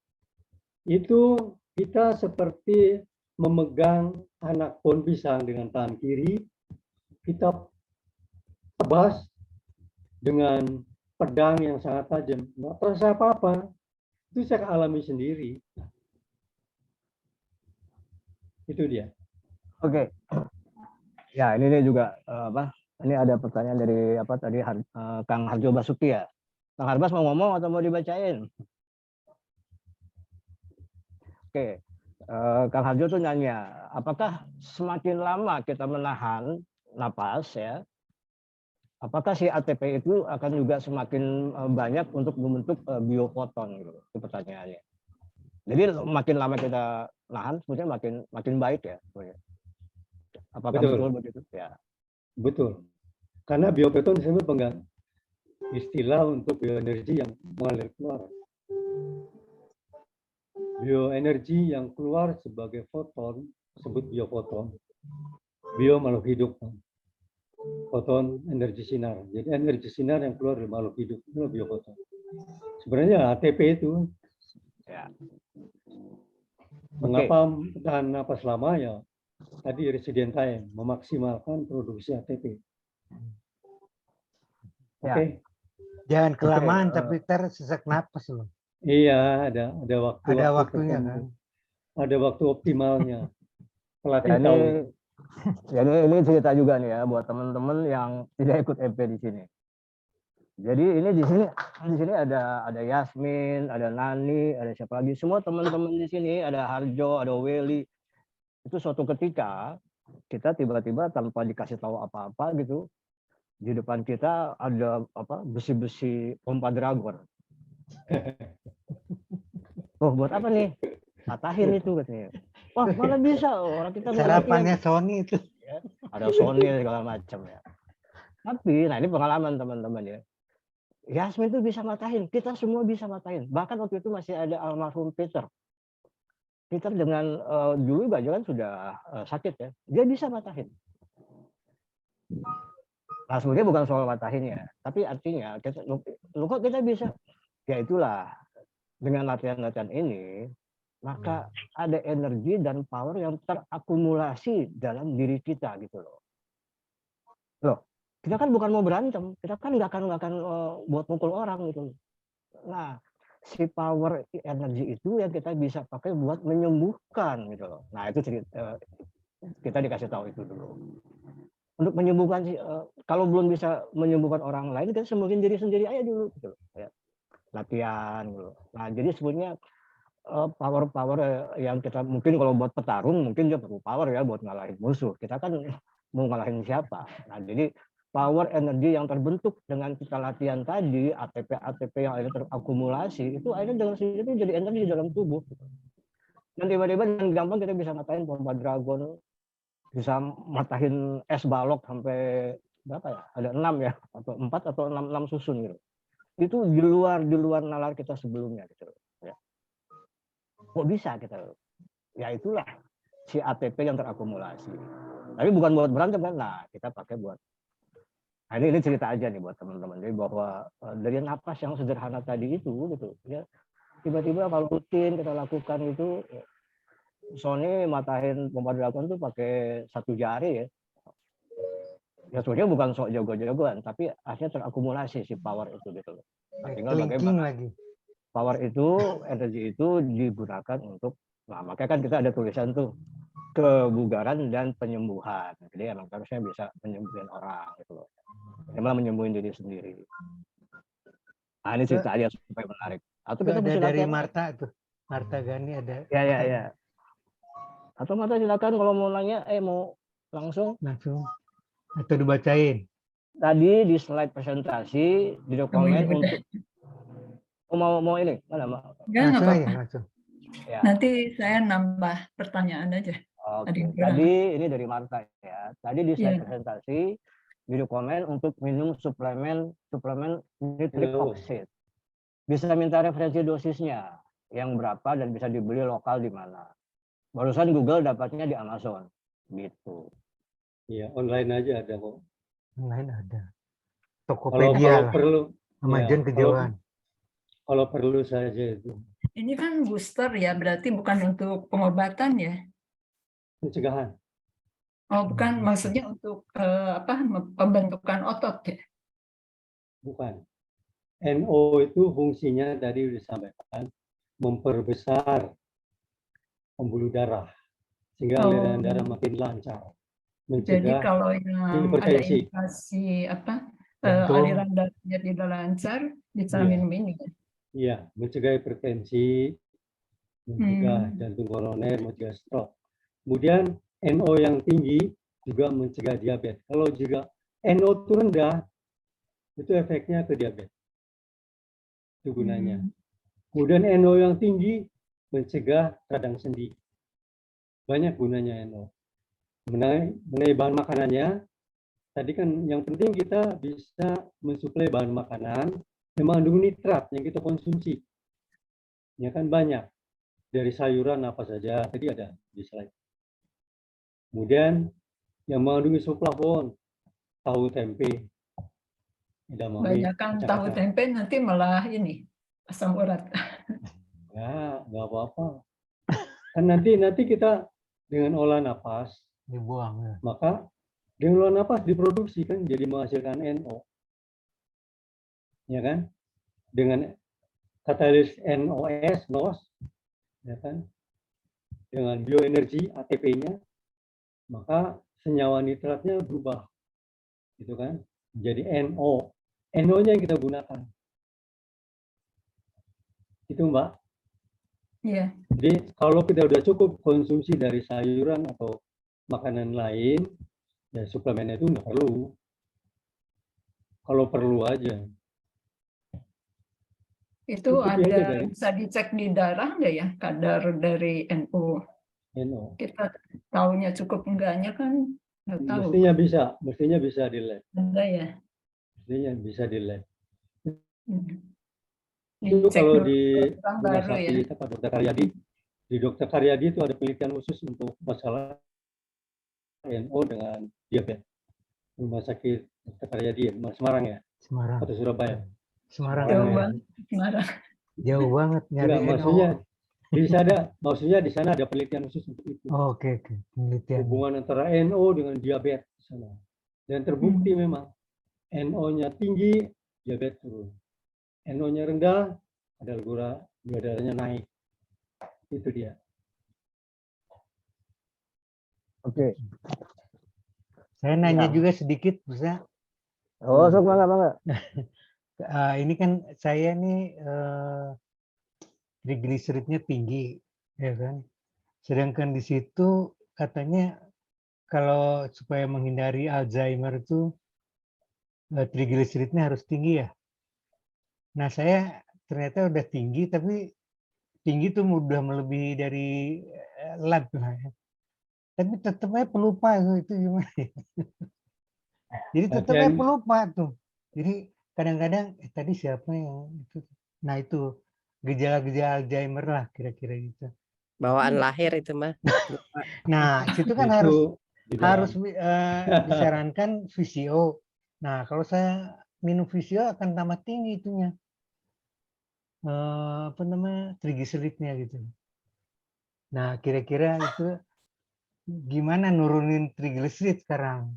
Itu kita seperti memegang anak pohon pisang dengan tangan kiri, kita tebas dengan pedang yang sangat tajam. Nggak terasa apa-apa. Itu saya alami sendiri. Itu dia. Oke. Ya, ini juga ini ada pertanyaan dari tadi Kang Harjo Basuki ya. Kang Harbas mau ngomong atau mau dibacain? Oke. Kang Harjo tuh nanya, apakah semakin lama kita menahan napas ya, apakah si ATP itu akan juga semakin banyak untuk membentuk biofoton gitu? Itu pertanyaannya. Jadi makin lama kita nahan, sebenarnya makin baik ya. Apakah betul begitu? Ya. Betul. Karena biofoton disebut istilah untuk bioenergi yang mengalir keluar. Bioenergi yang keluar sebagai foton disebut biofoton. Bio makhluk hidup. Foton energi sinar. Jadi energi sinar yang keluar dari makhluk hidup itu biofoton. Sebenarnya ATP itu Ya. mengapa tahan napas lama ya? Tadi resident time, memaksimalkan produksi ATP. Oke. Jangan kelamaan tapi tersesak napas loh. Iya, ada waktu. Ada waktunya kan. Ada waktu optimalnya. Pelatih Ya, tahu. ini cerita juga nih ya buat teman-teman yang tidak ikut EP di sini. Jadi ini di sini ada Yasmin, ada Nani, ada siapa lagi? Semua teman-teman di sini, ada Harjo, ada Welly. Itu suatu ketika kita tiba-tiba tanpa dikasih tahu apa-apa gitu, di depan kita ada besi-besi pompa dragon. Oh, buat apa nih? Patahin itu katanya. Wah, mana bisa orang kita sarapannya Sony itu. Ya, ada Sony segala macam ya. Tapi nah ini pengalaman teman-teman ya. Yasmin itu bisa matahin, kita semua bisa matahin. Bahkan waktu itu masih ada almarhum Peter. Peter dengan dulu Bajo kan sudah sakit ya, dia bisa matahin. Nah sebenarnya bukan soal matahinnya, tapi artinya kok kita bisa? Ya itulah dengan latihan-latihan ini, maka ada energi dan power yang terakumulasi dalam diri kita gitu loh. Kita kan bukan mau berantem, kita kan nggak akan buat mukul orang gitu. Nah, si power energi itu yang kita bisa pakai buat menyembuhkan gitu loh. Nah itu kita dikasih tahu itu dulu. Untuk menyembuhkan kalau belum bisa menyembuhkan orang lain, kita sembuhin diri sendiri aja dulu gitu loh. Ya. Latihan gitu. Nah jadi sebenarnya power yang kita mungkin kalau buat petarung mungkin dia perlu power ya buat ngalahin musuh. Kita kan mau ngalahin siapa? Nah jadi power energi yang terbentuk dengan kita latihan tadi, ATP yang akhirnya terakumulasi, itu akhirnya dengan sendiri jadi energi di dalam tubuh. Dan tiba-tiba dengan gampang kita bisa ngatain pompa dragon, bisa matahin es balok sampai berapa ya? Ada 6 ya, atau 4 atau 6 susun gitu. Itu di luar nalar kita sebelumnya gitu. Ya. Kok bisa kita? Ya itulah si ATP yang terakumulasi. Tapi bukan buat berantem kan? Nah, kita pakai buat. Nah, ini cerita aja nih buat teman-teman. Jadi bahwa dari napas yang sederhana tadi itu gitu ya. Tiba-tiba kalau rutin kita lakukan itu Sony matahin pompa dragon tuh pakai 1 jari ya. Ya sebenarnya bukan sok jago-jagoan, tapi akhirnya terakumulasi si power itu gitu loh. Nah, tinggal bagaimana lagi. Power itu, energi itu digunakan untuk, nah makanya kan kita ada tulisan tuh kebugaran dan penyembuhan. Jadi emang harusnya bisa menyembuhin orang gitu loh. Malah menyembuhin diri sendiri. Nah ini cerita aja supaya menarik. Atau kita bisa dari latihan. Marta tuh. Marta Gani ada. Ya. Atau Marta silakan kalau mau nanya, mau langsung. Atau dibacain. Tadi di slide presentasi, di dokumen untuk mau ini mana? Langsung aja, langsung. Ya. Nanti saya nambah pertanyaan aja. Oke. Tadi ini dari Marta ya. Tadi di slide presentasi video komen untuk minum suplemen nitric oxide. Bisa minta referensi dosisnya yang berapa dan bisa dibeli lokal di mana. Barusan Google dapatnya di Amazon gitu. Iya, online aja ada kok. Online ada. Tokopedia kalau perlu Amazon kejauhan. Kalau perlu saja itu. Ini kan booster ya, berarti bukan untuk pengobatan ya? Pencegahan. Oh, bukan, maksudnya untuk pembentukan otot ya? Bukan. NO itu fungsinya tadi sudah disampaikan memperbesar pembuluh darah sehingga aliran darah makin lancar. Mencegah jadi kalau yang ada indikasi aliran darahnya tidak lancar bisa minum ini. Iya, mencegah hipertensi, mencegah jantung koroner, mencegah stroke. Kemudian NO yang tinggi juga mencegah diabetes. Kalau juga NO itu rendah, itu efeknya ke diabetes. Itu gunanya. Kemudian NO yang tinggi mencegah radang sendi. Banyak gunanya NO. Mengenai bahan makanannya, tadi kan yang penting kita bisa mensuplai bahan makanan yang mengandung nitrat yang kita konsumsi. Ya kan banyak. Dari sayuran apa saja, tadi ada di slide. Kemudian yang mengandung isoflavon, tahu tempe, edamame. Banyakkan tahu tempe nanti malah ini asam urat. Ya, nggak apa-apa. Kan nanti kita dengan olah napas dibuang ya. Maka dengan olah napas diproduksi kan jadi menghasilkan NO. Ya kan? Dengan katalis NOS, ya kan? Dengan bioenergi ATP-nya, maka senyawa nitratnya berubah. Gitu kan? Jadi NO. NO-nya yang kita gunakan. Itu Mbak. Iya. Jadi kalau kita udah cukup konsumsi dari sayuran atau makanan lain, ya suplemen itu nggak perlu. Kalau perlu aja. Itu ada bisa dicek di darah nggak ya kadar dari NO? Kita tahunya cukup enggaknya kan nggak tahu. Mestinya bisa di lab. Ada ya. Mestinya bisa di lab. Itu kalau di rumah sakit apa Dokter Karyadi, di Dokter Karyadi itu ada penelitian khusus untuk masalah NO dengan diabetes. Rumah sakit Dokter Karyadi, Semarang ya? Semarang. Atau Surabaya? Semarang. Jauh banget. Semarang. Jauh banget nyari maksudnya di sana ada penelitian khusus untuk itu. Oh, oke. Penelitian. Hubungan antara NO dengan diabetes di sana. Dan terbukti memang NO-nya tinggi, diabetes turun. NO-nya rendah, kadar gula darahnya naik. Itu dia. Oke. Saya nanya Ya. juga sedikit, bisa? Oh, sok bangga. Ini kan saya nih triglyceridnya tinggi, ya kan? Sedangkan di situ katanya kalau supaya menghindari Alzheimer itu triglyceridnya harus tinggi ya. Nah, saya ternyata udah tinggi, tapi tinggi tuh udah melebihi dari lat lah ya. Tapi tetap aja pelupa itu gimana? Jadi tetap aja pelupa tuh. Jadi kadang-kadang tadi siapa yang itu? Nah itu gejala-gejala Alzheimer lah kira-kira gitu. Bawaan lahir itu mah. Nah situ kan harus disarankan VCO. Nah kalau saya minum VCO akan tambah tinggi itunya. Apa namanya triglyceridnya gitu. Nah kira-kira itu gimana nurunin triglycerid sekarang?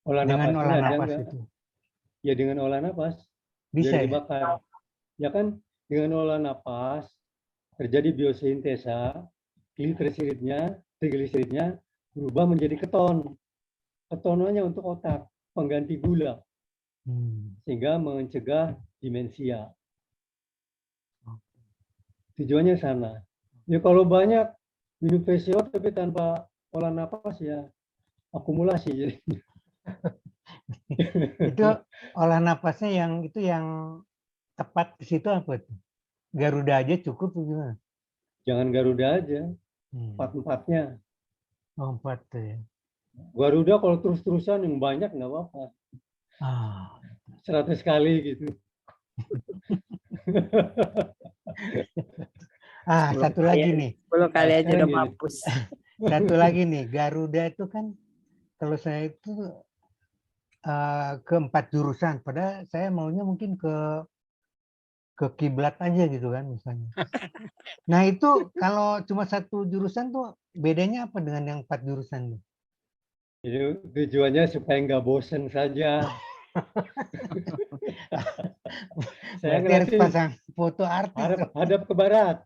Dengan olah nafas itu. Ya dengan olah nafas. Bisa biar ya? dibakar. Ya kan dengan olah nafas terjadi biosintesa, triglyceridnya berubah menjadi keton. Ketonnya untuk otak, pengganti gula. Sehingga mencegah demensia. Tujuannya sana. Ya kalau banyak minum VCO tapi tanpa olah nafas ya akumulasi jadi. Itu olah nafasnya yang tepat ke situ apa tuh? Garuda aja cukup gimana? Jangan Garuda aja, 4-4-nya. Oh, 4 tuh ya. Garuda kalau terus-terusan yang banyak nggak apa-apa. 100 kali gitu. Satu lagi nih. 10 kali aja udah mampus. Satu lagi nih, Garuda itu kan kalau saya itu ke 4 jurusan, padahal saya maunya mungkin ke kiblat aja gitu kan misalnya. Nah itu kalau cuma 1 jurusan tuh bedanya apa dengan yang 4 jurusan tuh? Jadi tujuannya supaya nggak bosen saja. Saya harus pasang foto artis. Hadap ke barat,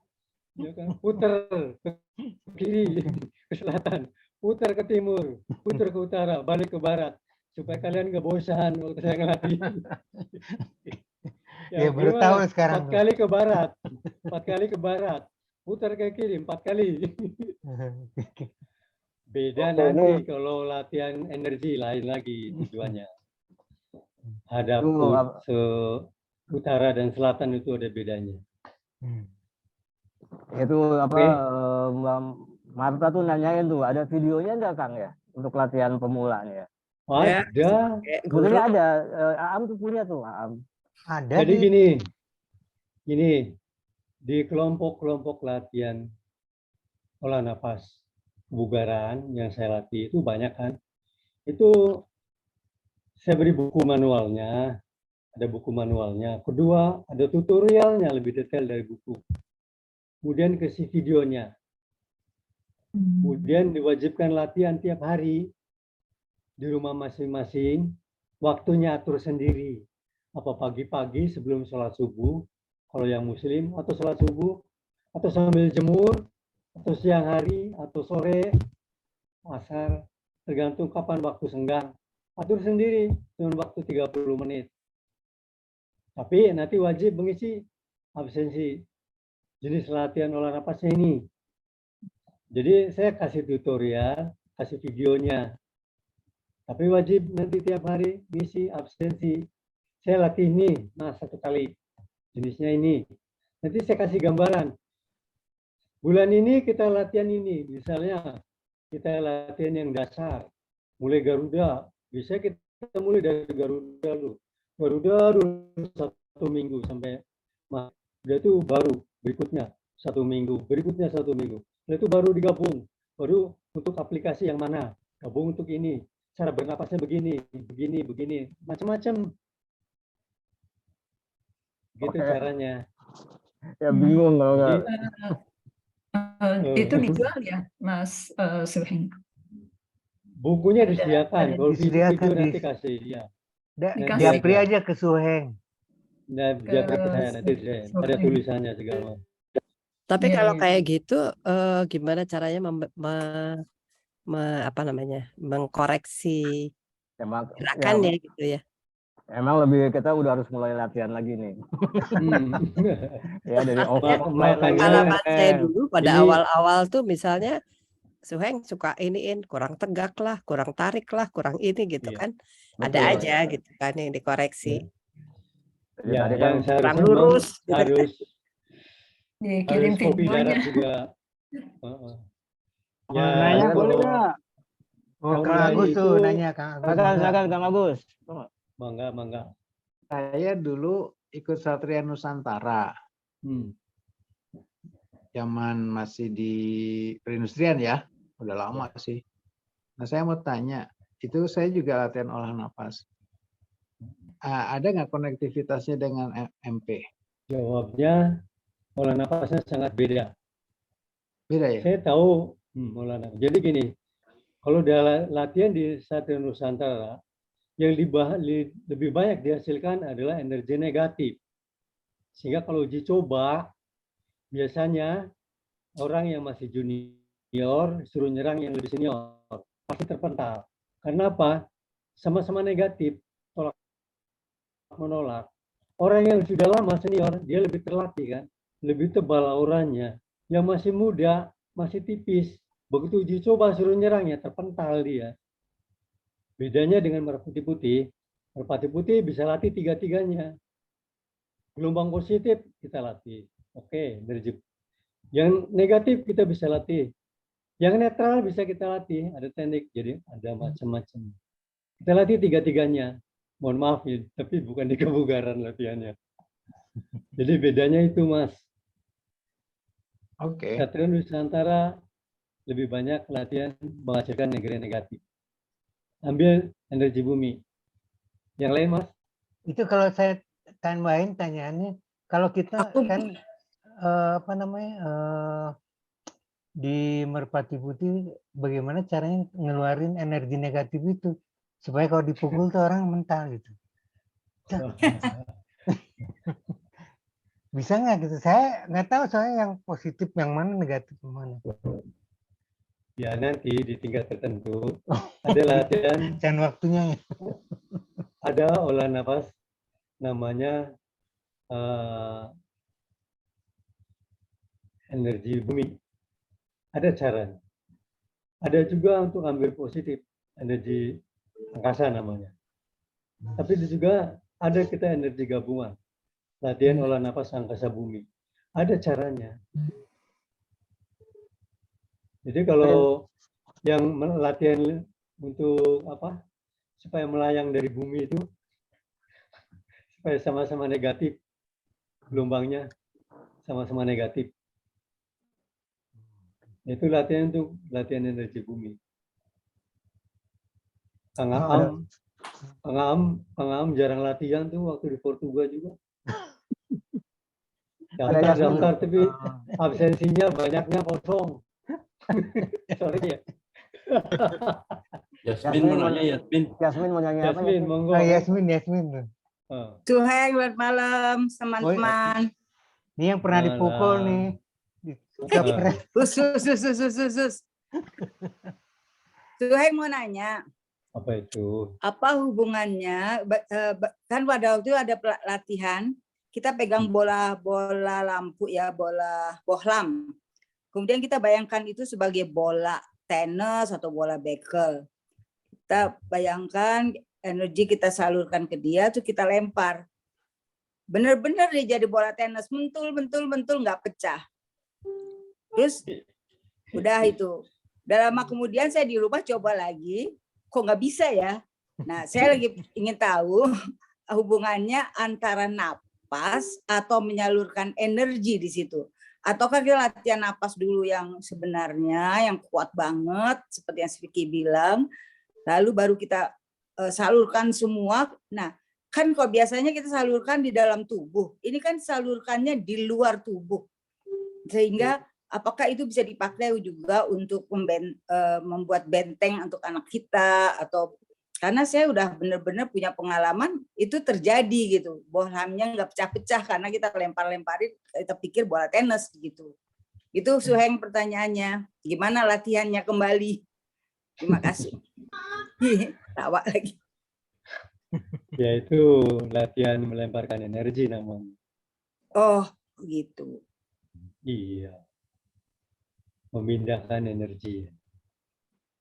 ya kan? Puter ke kiri, ke selatan, putar ke timur, putar ke utara, balik ke barat, supaya kalian nggak bosan waktu saya ngelatih. Ya baru tahu sekarang. 4 kali ke barat, 4 kali ke barat, putar ke kiri 4 kali. Beda nanti kalau latihan energi lain lagi tujuannya. Hadap utara dan selatan itu ada bedanya. Itu apa Mbak Marta tuh nanyain tuh ada videonya enggak Kang ya untuk latihan pemula nih ya? Ada. Sebetulnya ada. Aam tuh punya tuh Aam. Ada. Jadi gini di kelompok-kelompok latihan olah nafas kebugaran yang saya latih itu banyak kan. Itu saya beri buku manualnya, ada buku manualnya. Kedua, ada tutorialnya lebih detail dari buku. Kemudian kasih videonya. Kemudian diwajibkan latihan tiap hari di rumah masing-masing. Waktunya atur sendiri. Apa pagi-pagi sebelum sholat subuh, kalau yang muslim, atau sholat subuh, atau sambil jemur, atau siang hari, atau sore, asar, tergantung kapan waktu senggang. Atur sendiri, cuma waktu 30 menit. Tapi nanti wajib mengisi absensi jenis latihan olah napasnya ini. Jadi saya kasih tutorial, kasih videonya. Tapi wajib nanti tiap hari mengisi absensi. Saya latih ini, nah 1 kali. Jenisnya ini. Nanti saya kasih gambaran. Bulan ini kita latihan ini. Misalnya kita latihan yang dasar. Mulai Garuda. Bisa kita mulai dari Garuda dulu. Garuda dulu 1 minggu sampai udah itu baru berikutnya 1 minggu, berikutnya 1 minggu. Setelah itu baru digabung. Baru untuk aplikasi yang mana? Gabung untuk ini. Cara bernapasnya begini, macam-macam. Gitu caranya. Ya bingung kalau nggak. Itu dijual ya, Mas Suheng? Bukunya disediakan. Kalau video nanti kasih ya. Japri aja ke Suheng. Nah, japri ke saya nanti ada tulisannya segala. Tapi Iya, kalau iya. kayak gitu, gimana caranya apa namanya, mengkoreksi Emang gerakannya gitu ya? emang lebih kita udah harus mulai latihan lagi nih. Ya dari offline lagi. Pengalaman saya dulu pada ini- awal-awal tuh misalnya Suheng suka iniin, kurang tegak lah, kurang tarik lah, kurang ini gitu Iya. kan. Ada Betul. aja gitu kan yang dikoreksi. Jadi Ya, tadi yang kan kurang seharusnya memang lurus gitu. harus Dikirim kopi videonya. darat juga. Ya, Mau nanya kalau- boleh nggak? Oh, Kang Kopi Agus itu- tuh nanya, Kang Agus. silakan Kang Agus. Mangga. Saya dulu ikut Satria Nusantara. Zaman masih di perindustrian ya, udah lama sih. Nah saya mau tanya, itu saya juga latihan olah nafas. Ada nggak konektivitasnya dengan MP? Jawabnya olah nafasnya sangat beda. Beda ya? Saya tahu olah nafas. Jadi gini, kalau udah latihan di Satria Nusantara, yang lebih banyak dihasilkan adalah energi negatif. Sehingga kalau uji coba, biasanya orang yang masih junior suruh nyerang yang lebih senior, pasti terpental. Karena apa? Sama-sama negatif, tolak menolak. Orang yang sudah lama senior, dia lebih terlatih kan, lebih tebal auranya. Yang masih muda, masih tipis. Begitu uji coba suruh nyerangnya, terpental dia. Bedanya dengan merpati putih bisa latih tiga-tiganya. Gelombang positif kita latih. Oke, energi. Yang negatif kita bisa latih. Yang netral bisa kita latih. Ada teknik, jadi ada macam-macam. Kita latih tiga-tiganya. Mohon maaf ya, tapi bukan di kebugaran latihannya. Jadi bedanya itu, Mas. Oke. Satria Nusantara lebih banyak latihan menghasilkan energi negatif. Ambil energi bumi. Yang lain, Mas? Itu kalau saya tambahin tanyaannya, kalau kita kan di Merpati Putih, bagaimana caranya ngeluarin energi negatif itu supaya kalau dipukul tuh orang mental gitu. Bisa nggak gitu? Saya nggak tahu soalnya yang positif yang mana, negatif yang mana. Ya nanti di tingkat tertentu ada latihan, Dan waktunya ya. ada olah nafas namanya energi bumi. Ada caranya. Ada juga untuk ambil positif, energi angkasa namanya. Tapi itu juga ada kita energi gabungan. Latihan olah nafas angkasa bumi. Ada caranya. Jadi kalau yang latihan untuk apa? Supaya melayang dari bumi itu, supaya sama-sama negatif, gelombangnya sama-sama negatif. Itu latihan untuk latihan energi bumi. Kang Aam jarang latihan tuh waktu di Portugal juga. Daftar tapi absensinya banyaknya kosong. Sorry ya. Yasmin mau nanya, Yasmin. Yasmin mau nanya apa? Yasmin, monggo. Yasmin. Suheng, selamat malam teman-teman. Ini yang pernah dipukul nih. Khusus. Suheng mau nanya. Apa itu? Apa hubungannya? Kan pada waktu itu ada latihan, kita pegang bola lampu ya, bola bohlam. Kemudian kita bayangkan itu sebagai bola tenis atau bola bekel. Kita bayangkan energi kita salurkan ke dia, tuh kita lempar. Benar-benar dia jadi bola tenis, mentul nggak pecah. Terus udah itu. Udah lama kemudian saya di rumah coba lagi, kok nggak bisa ya. Nah, saya lagi ingin tahu hubungannya antara napas atau menyalurkan energi di situ. Ataukah kita latihan napas dulu yang sebenarnya, yang kuat banget, seperti yang Vicky bilang, lalu baru kita salurkan semua. Nah, kan kalau biasanya kita salurkan di dalam tubuh, ini kan salurkannya di luar tubuh. Sehingga apakah itu bisa dipakai juga untuk membuat benteng untuk anak kita, atau Karena saya udah benar-benar punya pengalaman itu terjadi gitu. Bohlamnya nggak pecah-pecah karena kita lempar-lemparin, kita pikir bola tenis gitu. Itu Suheng pertanyaannya. Gimana latihannya kembali? Terima kasih. Tawa lagi. Yaitu latihan melemparkan energi namanya. Oh, gitu. Iya. Memindahkan energi.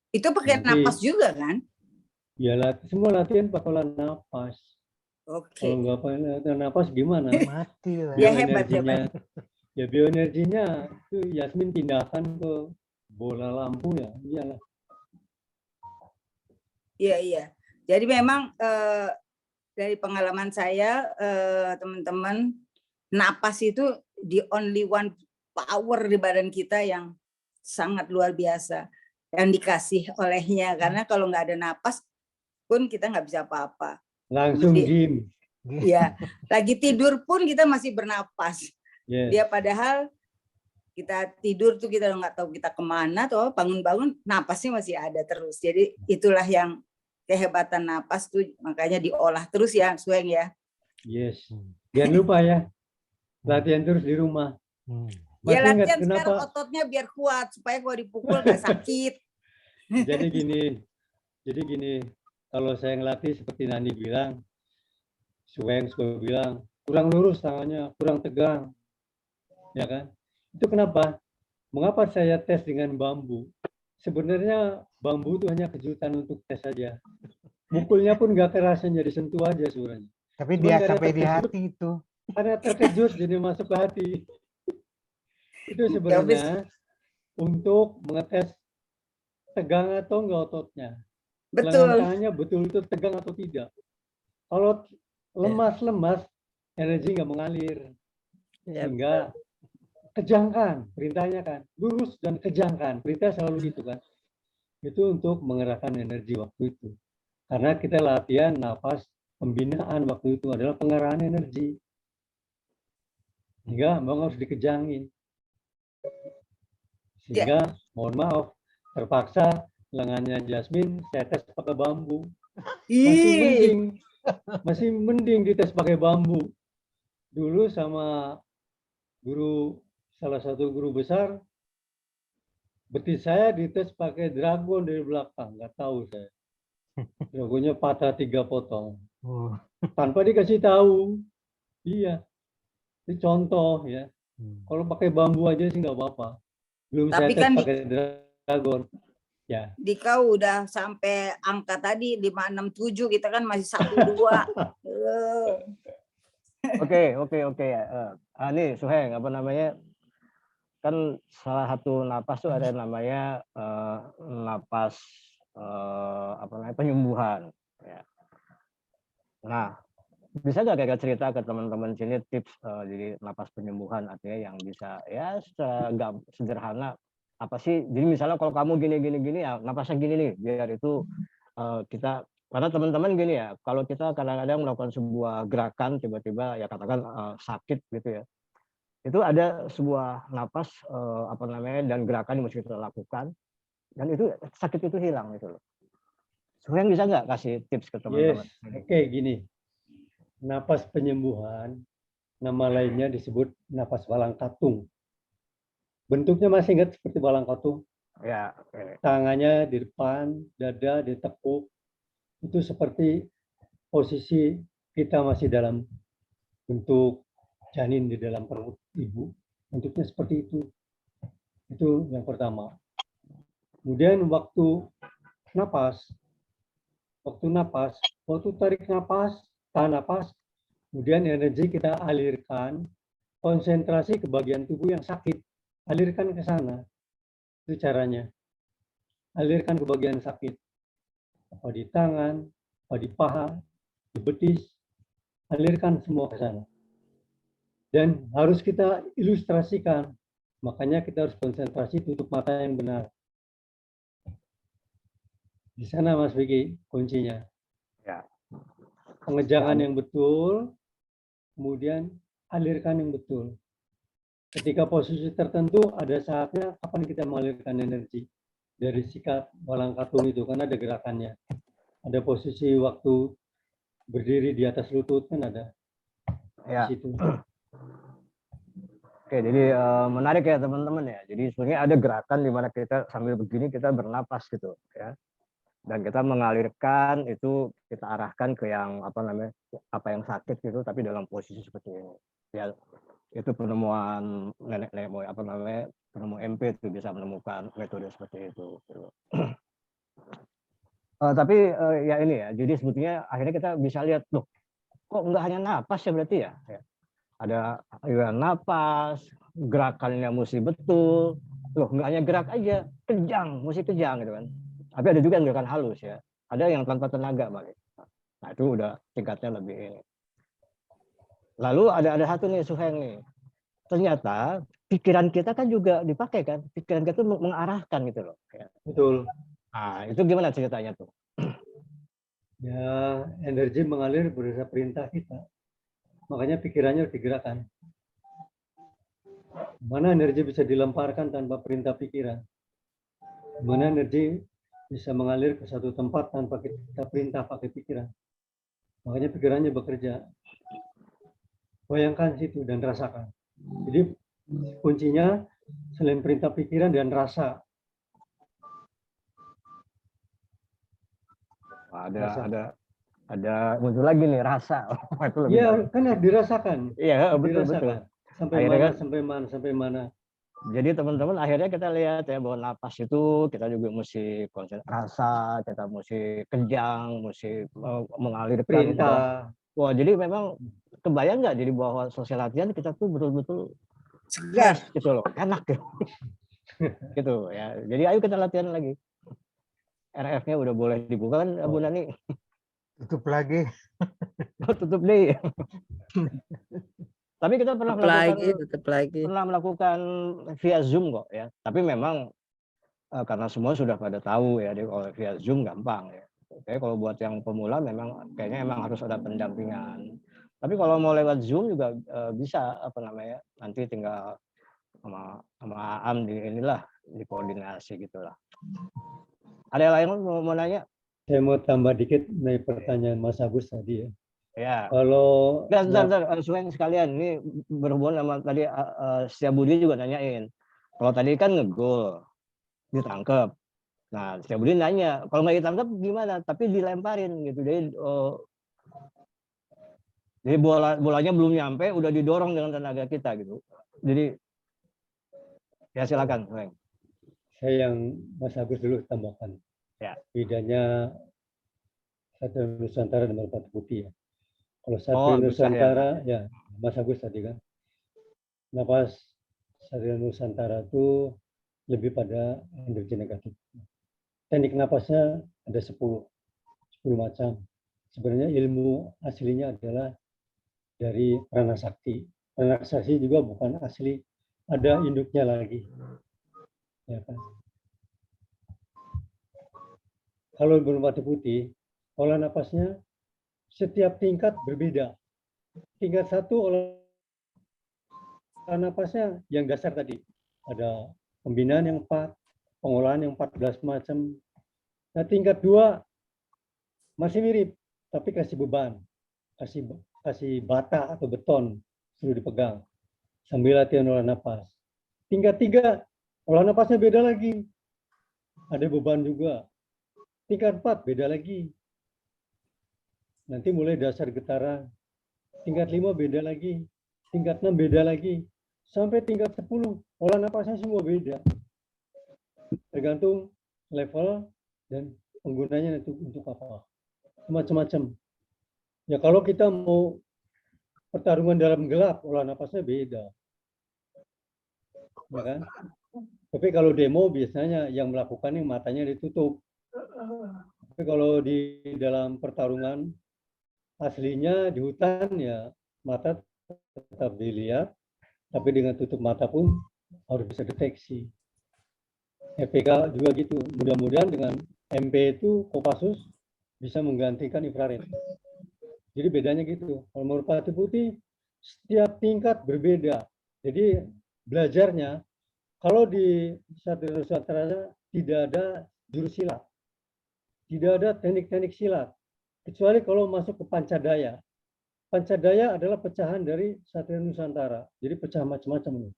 Itu pakai napas juga kan? Ya, semua latihan pakai olah napas. Oke. Kalau nggak pakai napas gimana? Mati lah. Ya hebat. Ya bioenerginya itu Yasmin pindahkan ke bola lampu ya, iyalah. Iya. Jadi memang dari pengalaman saya teman-teman, napas itu the only one power di badan kita yang sangat luar biasa yang dikasih olehnya, karena kalau nggak ada napas pun kita nggak bisa apa-apa. Langsung diem. Ya, lagi tidur pun kita masih bernapas. Yes. Dia padahal kita tidur tuh kita nggak tahu kita kemana, tuh bangun-bangun napasnya masih ada terus. Jadi itulah yang kehebatan napas tuh, makanya diolah terus ya, Suheng ya. Yes. Jangan lupa ya, latihan terus di rumah. Ya latihan sekarang ototnya biar kuat supaya kalau dipukul nggak sakit. Jadi gini, kalau saya ngelatih seperti Nani bilang, Suheng suka bilang kurang lurus tangannya, kurang tegang, ya kan? Itu kenapa? Mengapa saya tes dengan bambu? Sebenarnya bambu itu hanya kejutan untuk tes saja. Mukulnya pun nggak kerasan, jadi sentuh aja sebenarnya. Tapi dia sampai di hati itu. Karena terkejut jadi masuk ke hati. Itu sebenarnya untuk mengetes tegang atau enggak ototnya. Betul. Lengan tangannya betul itu tegang atau tidak. Kalau lemas, energi nggak mengalir. Sehingga kejangkan, perintahnya kan. Lurus dan kejangkan. Perintah selalu gitu kan. Itu untuk mengerahkan energi waktu itu. Karena kita latihan nafas pembinaan waktu itu adalah pengerahan energi. Sehingga memang harus dikejangin. Sehingga mohon maaf, terpaksa lengannya Jasmine saya tes pakai bambu. Masih mending dites pakai bambu. Dulu sama salah satu guru besar, betis saya dites pakai dragon dari belakang, nggak tahu saya. Dragonnya patah 3 potong. Tanpa dikasih tahu. Iya. Ini contoh ya. Kalau pakai bambu aja sih nggak apa-apa. Belum tapi saya tes kan pakai dragon. Ya. Di kau udah sampai angka tadi 567, kita kan masih 1-2. Oke ya. Nih Suheng, apa namanya? Kan salah satu napas tuh ada namanya napas penyembuhan. Ya. Nah, bisa nggak kakak cerita ke teman-teman sini tips jadi napas penyembuhan, artinya yang bisa ya sederhana apa sih? Jadi misalnya kalau kamu gini ya napasnya gini nih, biar itu kita, karena teman-teman gini ya, kalau kita kadang-kadang melakukan sebuah gerakan tiba-tiba ya katakan sakit gitu ya, itu ada sebuah napas dan gerakan yang mesti kita lakukan dan itu sakit itu hilang gitu loh. Sebenarnya bisa nggak kasih tips ke teman-teman? Yes. Oke, gini. Napas penyembuhan, nama lainnya disebut napas walang katung. Bentuknya masih ingat seperti walang katung? Ya. Tangannya di depan, dada ditekuk. Itu seperti posisi kita masih dalam bentuk janin di dalam perut ibu. Bentuknya seperti itu. Itu yang pertama. Kemudian waktu tarik napas, tahan napas, kemudian energi kita alirkan, konsentrasi ke bagian tubuh yang sakit, alirkan ke sana. Itu caranya. Alirkan ke bagian sakit. Apa di tangan, apa di paha, di betis, alirkan semua ke sana. Dan harus kita ilustrasikan. Makanya kita harus konsentrasi tutup mata yang benar. Di sana Mas Vicky kuncinya. Ya. Pengejangan yang betul, kemudian alirkan yang betul. Ketika posisi tertentu ada saatnya kapan kita mengalirkan energi dari sikap walang katung itu, karena ada gerakannya. ada posisi waktu berdiri di atas lutut kan ada Ya. di situ. Oke, jadi menarik ya teman-teman ya. Jadi sebenarnya ada gerakan di mana kita sambil begini kita bernapas gitu ya. Dan kita mengalirkan itu, kita arahkan ke yang apa yang sakit gitu, tapi dalam posisi seperti ini. Ya, itu penemuan nenek moyang penemu MP itu bisa menemukan metode seperti itu. Tapi ya ini ya, jadi sebetulnya akhirnya kita bisa lihat loh, kok nggak hanya napas ya berarti ya. Ada aliran napas, gerakannya mesti betul, loh nggak hanya gerak aja, kejang, mesti kejang gitu kan. Tapi ada juga yang gerakan halus ya, ada yang tanpa tenaga balik. Nah itu udah tingkatnya lebih ini. Lalu ada satu nih Suheng nih, ternyata pikiran kita kan juga dipakai kan, pikiran kita tuh mengarahkan gitu loh. Betul. Nah itu gimana ceritanya tuh? Ya energi mengalir berdasarkan perintah kita. Makanya pikirannya harus digerakkan. Mana energi bisa dilemparkan tanpa perintah pikiran? Mana energi bisa mengalir ke satu tempat tanpa kita perintah pakai pikiran? Makanya pikirannya bekerja. Bayangkan situ dan rasakan. Jadi kuncinya selain perintah pikiran dan rasa. Ada muncul lagi nih rasa. Iya, kan harus dirasakan. Iya, betul. Sampai mana. Jadi teman-teman akhirnya kita lihat ya bahwa napas itu kita juga mesti rasa, kita mesti kejang, mesti mengalirkan perintah. Wah, jadi memang kebayang nggak jadi bahwa sosial latihan kita tuh betul-betul segar gitu loh, enak gitu. Gitu ya. Jadi ayo kita latihan lagi. RF-nya udah boleh dibuka kan Bu Nani? Tutup lagi. Tutup deh. Tapi kita pernah melakukan via Zoom kok ya. Tapi memang karena semua sudah pada tahu ya, kalau via Zoom gampang ya. Oke, kalau buat yang pemula memang kayaknya emang harus ada pendampingan. Tapi kalau mau lewat Zoom juga bisa nanti tinggal sama Aam di koordinasi gitulah. Ada yang lain mau nanya? Saya mau tambah dikit dari pertanyaan Mas Agus tadi ya. Ya. Kalau Suheng sekalian ini berhubungan sama tadi Setiabudi juga nanyain. Kalau tadi kan ngegol, ditangkap. Nah, Setiabudi nanya, kalau nggak ditangkap gimana? Tapi dilemparin gitu. Jadi bolanya belum nyampe, udah didorong dengan tenaga kita gitu. Jadi ya silakan, Suheng. Saya yang Mas Agus dulu tambahkan. Ya. Bedanya Satria Nusantara dan Merpati Putih ya. Kalau Satria Nusantara ya Mas Agus tadi kan. Napas Satria Nusantara itu lebih pada energi negatif. Teknik napasnya ada 10 macam. Sebenarnya ilmu aslinya adalah dari prana sakti. Prana sakti juga bukan asli, ada induknya lagi. Ya kan? Kalau Merpati Putih, olah napasnya setiap tingkat berbeda. Tingkat 1 olah napasnya yang dasar tadi. Ada pembinaan yang 4, pengolahan yang 14 macam. Nah, tingkat 2 masih mirip, tapi kasih beban. Kasih bata atau beton suruh dipegang sambil latihan olah napas. Tingkat 3 olah napasnya beda lagi. Ada beban juga. Tingkat 4 beda lagi. Nanti mulai dasar getaran. Tingkat 5 beda lagi. Tingkat 6 beda lagi. Sampai tingkat 10 olah napasnya semua beda. Tergantung level dan penggunanya untuk apa. Macam-macam. Ya kalau kita mau pertarungan dalam gelap, olah napasnya beda. Ya kan? Tapi kalau demo biasanya yang melakukannya matanya ditutup. Tapi kalau di dalam pertarungan aslinya di hutan ya mata tetap dilihat, tapi dengan tutup mata pun harus bisa deteksi. FPK juga gitu. Mudah-mudahan dengan MP itu Kopassus bisa menggantikan infrared. Jadi bedanya gitu. Kalau Merpati Putih setiap tingkat berbeda. Jadi belajarnya kalau di Satria Nusantara tidak ada jurus silat. tidak ada teknik-teknik silat. Kecuali kalau masuk ke Pancadaya. Pancadaya adalah pecahan dari Satria Nusantara. Jadi pecah macam-macam.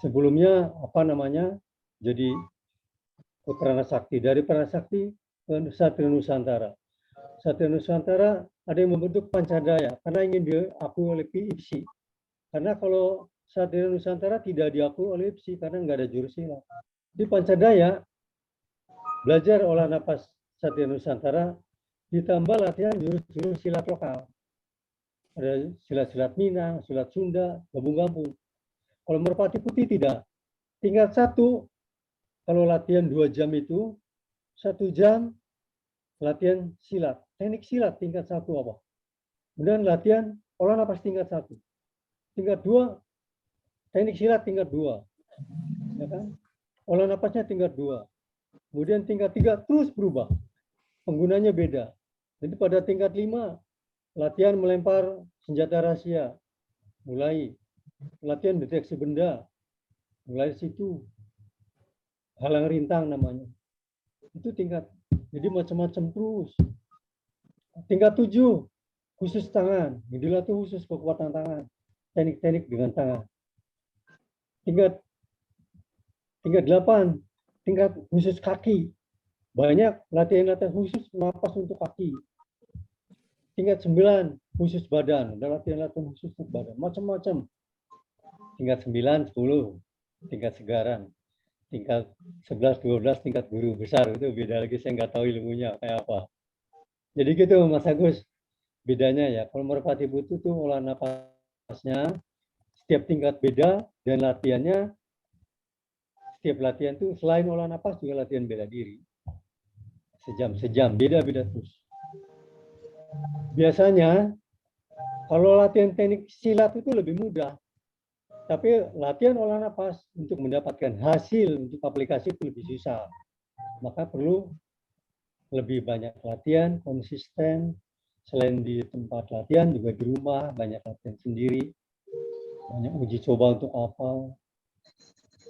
Sebelumnya apa namanya? Jadi ke Pranasakti. Dari Pranasakti ke Satria Nusantara. Satria Nusantara ada yang membentuk Pancadaya karena ingin diakui oleh IPSI. Karena kalau Satria Nusantara tidak diakui oleh IPSI karena nggak ada jurus silat. Di Pancadaya belajar olah napas Satria Nusantara ditambah latihan jurus-jurus silat lokal. Ada silat-silat Minang, silat Sunda, gabung-gabung. Kalau Merpati Putih tidak. Tingkat 1, kalau latihan 2 jam itu, 1 jam latihan silat. Teknik silat tingkat 1 apa? Kemudian latihan olah napas tingkat 1. Tingkat 2, teknik silat tingkat 2. Ya kan? Olah napasnya tingkat 2. Kemudian tingkat 3 terus berubah. Penggunanya beda. Jadi pada tingkat 5, latihan melempar senjata rahasia. Mulai latihan deteksi benda. Mulai situ. Halang rintang namanya. Itu tingkat. Jadi macam-macam terus. Tingkat 7, khusus tangan. Yang dilatih khusus kekuatan tangan. Teknik-teknik dengan tangan. Tingkat 8, tingkat khusus kaki. Banyak latihan-latihan khusus napas untuk kaki. Tingkat 9, khusus badan. Ada latihan-latihan khusus untuk badan. Macam-macam. Tingkat 9, 10, tingkat segaran. Tingkat 11, 12, tingkat guru besar. Itu beda lagi, saya nggak tahu ilmunya kayak apa. Jadi gitu Mas Agus. Bedanya ya, kalau Merpati Putih itu olah napasnya, setiap tingkat beda, dan latihannya, setiap latihan itu selain olah napas juga latihan bela diri. Sejam, beda-beda terus. Biasanya, kalau latihan teknik silat itu lebih mudah. Tapi latihan olah napas untuk mendapatkan hasil untuk aplikasi itu lebih susah. Maka perlu lebih banyak latihan, konsisten. Selain di tempat latihan, juga di rumah, banyak latihan sendiri. Banyak uji coba untuk hafal.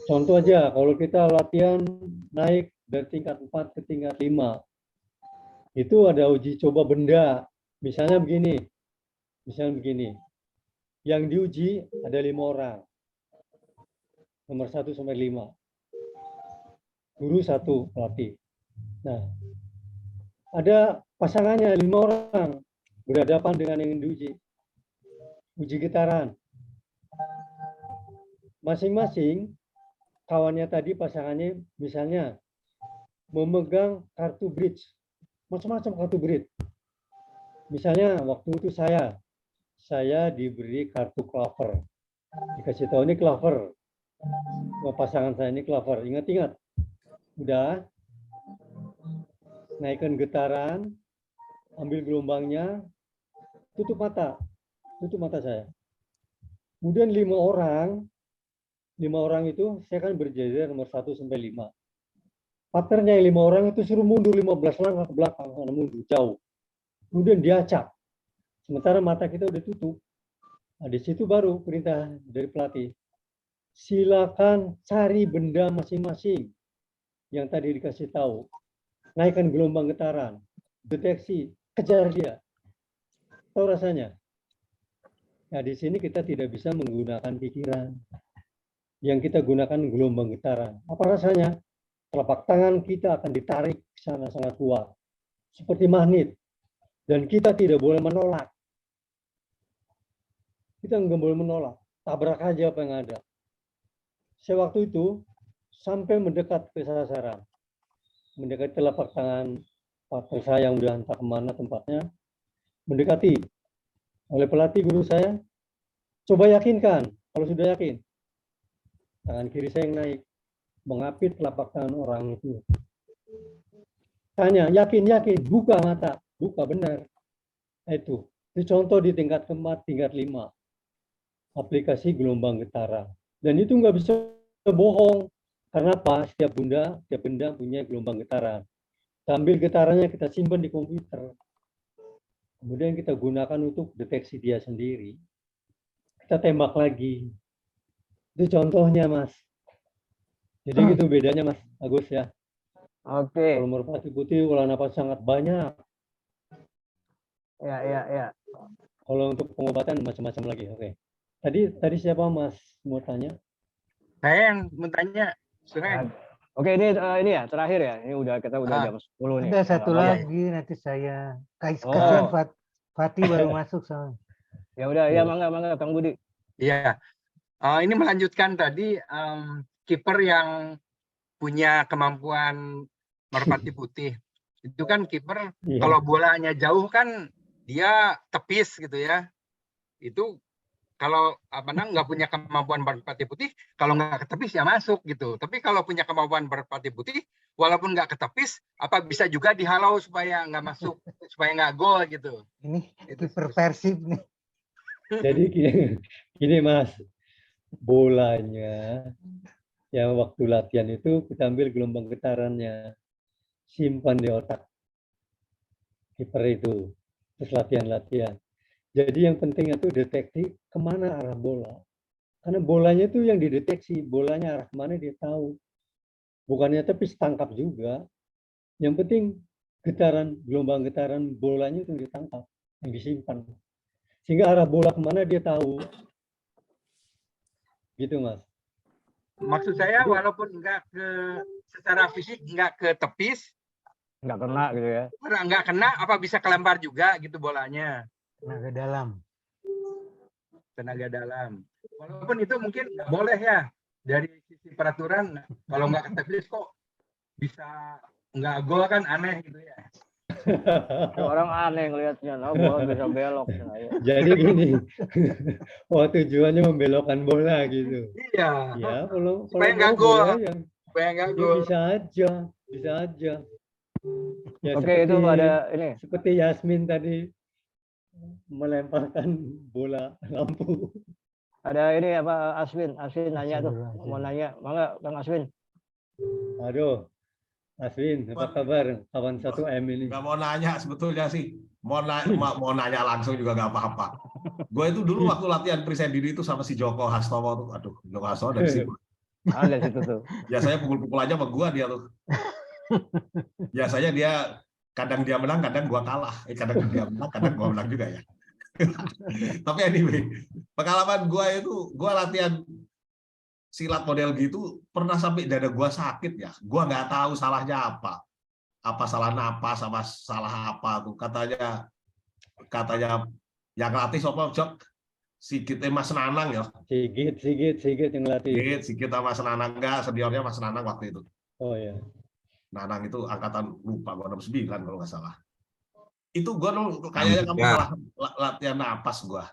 Contoh aja, kalau kita latihan naik dari tingkat 4 ke tingkat 5, itu ada uji coba benda. Misalnya begini, yang diuji ada 5 orang, nomor 1 sampai 5, guru 1 pelatih. Nah, ada pasangannya 5 orang berhadapan dengan yang diuji. Uji getaran. Masing-masing kawannya tadi pasangannya misalnya memegang kartu bridge, macam-macam kartu bridge. Misalnya waktu itu saya diberi kartu clover. Dikasih tahu ini clover. Pasangan saya ini clover. Ingat-ingat. Udah. Naikkan getaran, ambil gelombangnya, tutup mata saya. Kemudian 5 orang itu saya kan berjajar nomor 1 sampai 5. Partnernya yang 5 orang itu suruh mundur 15 langkah ke belakang, mundur jauh. Kemudian diacak. Sementara mata kita udah tutup. Nah, di situ baru perintah dari pelatih. Silakan cari benda masing-masing yang tadi dikasih tahu. Naikkan gelombang getaran, deteksi, kejar dia. Tahu rasanya? Nah, di sini kita tidak bisa menggunakan pikiran. Yang kita gunakan gelombang getaran. Apa rasanya? Telapak tangan kita akan ditarik ke sana sangat kuat. Seperti magnet. Dan kita tidak boleh menolak. Kita nggak boleh menolak. Tabrak aja apa yang ada. Saya waktu itu sampai mendekat ke sasaran. Mendekati telapak tangan partner saya yang udah entah kemana tempatnya, mendekati oleh pelatih guru saya, coba yakinkan, kalau sudah yakin, tangan kiri saya yang naik, mengapit telapak tangan orang itu. Tanya, yakin, buka mata, buka benar. Itu contoh di tingkat keempat, tingkat 5, aplikasi gelombang getaran. Dan itu nggak bisa bohong. Karena apa? Setiap benda punya gelombang getaran. Kita ambil getarannya, kita simpan di komputer. Kemudian kita gunakan untuk deteksi dia sendiri. Kita tembak lagi. Itu contohnya, Mas. Jadi itu bedanya, Mas Agus ya. Oke. Kalau merpati putih olah nafas sangat banyak. Ya. Kalau untuk pengobatan macam-macam lagi. Oke. Tadi siapa Mas mau tanya? Saya yang mau tanya, Suhen. Oke, ini ya terakhir ya. Ini kita udah jam 10 nih. Ada satu Nggak apa-apa. lagi nanti saya. Kasihan Fatih baru masuk soalnya. Ya udah, ya mangga Kang Budi. Iya. Ini melanjutkan tadi kiper yang punya kemampuan merpati putih. Itu kan kiper kalau bolanya jauh kan dia tepis gitu ya. Itu kalau nggak punya kemampuan merpati putih, kalau nggak ketepis ya masuk gitu. Tapi kalau punya kemampuan merpati putih, walaupun nggak ketepis, bisa juga dihalau supaya nggak masuk, supaya nggak gol gitu. Ini kiper Persib nih. Jadi gini Mas, bolanya yang waktu latihan itu kita ambil gelombang getarannya, simpan di otak kiper itu, terus latihan. Jadi yang penting itu deteksi kemana arah bola. Karena bolanya itu yang dideteksi, bolanya arah kemana dia tahu. Bukannya tepis tangkap juga. Yang penting gelombang getaran bolanya itu ditangkap, yang disimpan. Sehingga arah bola kemana dia tahu. Gitu Mas. Maksud saya walaupun secara fisik nggak ke tepis, nggak kena gitu ya. Nggak kena, bisa kelempar juga gitu bolanya. Tenaga dalam. Walaupun itu mungkin nggak boleh ya dari sisi peraturan. Kalau nggak ketepis kok bisa nggak gol kan aneh gitu ya. Orang aneh ngelihatnya, bola bisa belok. Jadi gini, tujuannya membelokkan bola gitu. Iya. Ya, kalau supaya nggak gol. Supaya nggak gol. Bisa aja. Ya, Oke, itu ada ini. Seperti Yasmin tadi melemparkan bola lampu. Ada ini apa Aswin nanya tuh, mau nanya, mangga Kang Aswin. Aduh, Aswin, apa kabar? Kawan 1M ini. Nggak mau nanya sebetulnya sih. Mau nanya langsung juga nggak apa-apa. Gue itu dulu waktu latihan presendiri itu sama si Joko Hastowo tuh. Aduh, Joko Hastowo dari situ. Ada situ tuh. Biasanya pukul-pukul aja sama gue dia tuh. Biasanya dia kadang dia menang, kadang gua kalah. Kadang dia menang, kadang gua menang juga ya. Tapi anyway, pengalaman gua itu, gua latihan silat model gitu, pernah sampai dada gua sakit ya. Gua nggak tahu salahnya apa. Apa salah napas, sama salah apa tuh. Katanya yang latih sopo Jok, Sigit Mas Nanang ya. Sigit yang latih. Sigit sama Mas Nanang, enggak, seniornya Mas Nanang waktu itu. Oh ya. Nanang itu angkatan lupa gua 69 kalau nggak salah. Itu gua kayaknya kamu salah latihan napas gua.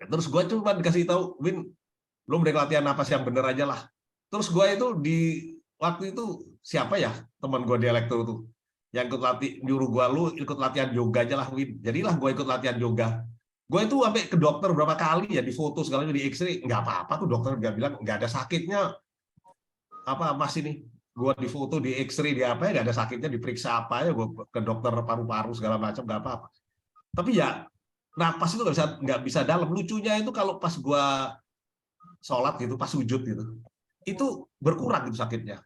Terus gua cuma dikasih tahu, Win, lu mending latihan napas yang bener aja lah. Terus gua itu di waktu itu siapa ya teman gua di elektro tuh yang ikut nyuruh gua, lu ikut latihan yoga aja lah, Win. Jadilah gua ikut latihan yoga. Gua itu sampai ke dokter berapa kali ya, di foto segala di X-ray, nggak apa-apa tuh, dokter dia bilang nggak ada sakitnya. Apa Mas ini? Gue di foto, di X-ray, di apa ya, nggak ada sakitnya, diperiksa apa ya, gue ke dokter paru-paru segala macam, nggak apa-apa. Tapi ya napas itu nggak bisa dalam. Lucunya itu kalau pas gue sholat gitu, pas sujud gitu, itu berkurang gitu sakitnya.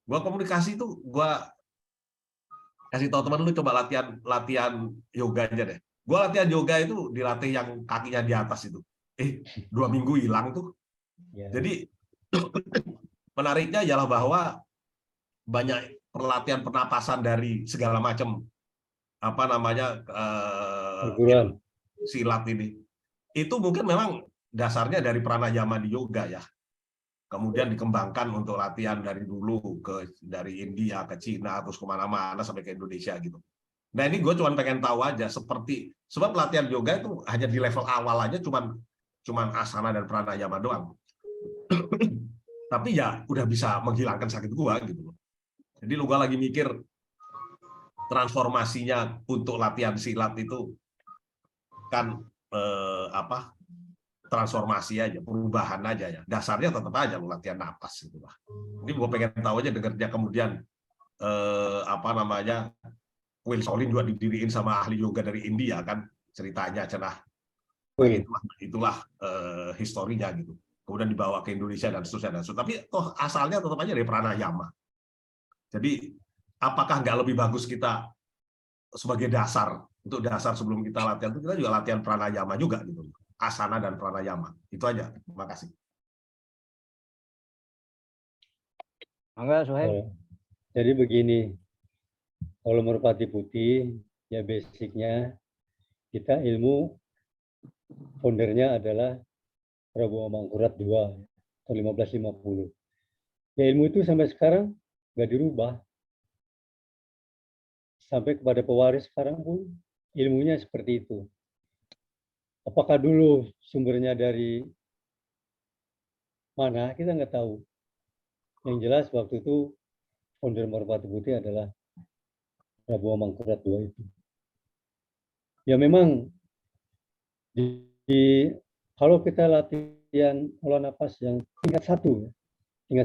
Gue komunikasi itu, gue kasih tahu teman lu coba latihan yoga aja deh. Gue latihan yoga itu dilatih yang kakinya di atas itu. 2 minggu hilang tuh. Jadi menariknya ialah bahwa banyak pelatihan pernapasan dari segala macam silat ini. Itu mungkin memang dasarnya dari pranayama di yoga ya. Kemudian dikembangkan untuk latihan dari dulu dari India ke Cina terus kemana-mana sampai ke Indonesia gitu. Nah ini gue cuma pengen tahu aja sebab latihan yoga itu hanya di level awal aja cuman asana dan pranayama doang. Tapi ya udah bisa menghilangkan sakit gua gitu. Jadi lu gua lagi mikir transformasinya untuk latihan silat itu kan transformasi aja, perubahan aja ya. Dasarnya tetap aja lu latihan napas gitu lah. Ini gua pengen tahu aja dengarnya kemudian Will Solin juga didiriin sama ahli yoga dari India kan ceritanya cenah. Itulah historinya gitu. Kemudian dibawa ke Indonesia dan seterusnya. Tapi toh asalnya tetap aja dari pranayama. Jadi apakah nggak lebih bagus kita sebagai dasar, untuk dasar sebelum kita latihan itu kita juga latihan pranayama juga gitu, asana dan pranayama. Itu aja. Terima kasih. Mangga Suhaib. Jadi begini, kalau merpati putih ya basicnya kita ilmu foundernya adalah Prabowo Mangkurat II atau 1550. Ya ilmu itu sampai sekarang nggak dirubah. Sampai kepada pewaris sekarang pun ilmunya seperti itu. Apakah dulu sumbernya dari mana, kita nggak tahu. Yang jelas waktu itu founder Merpati Putih adalah Prabowo Mangkurat II itu. Ya memang kalau kita latihan olah napas yang tingkat 1, yang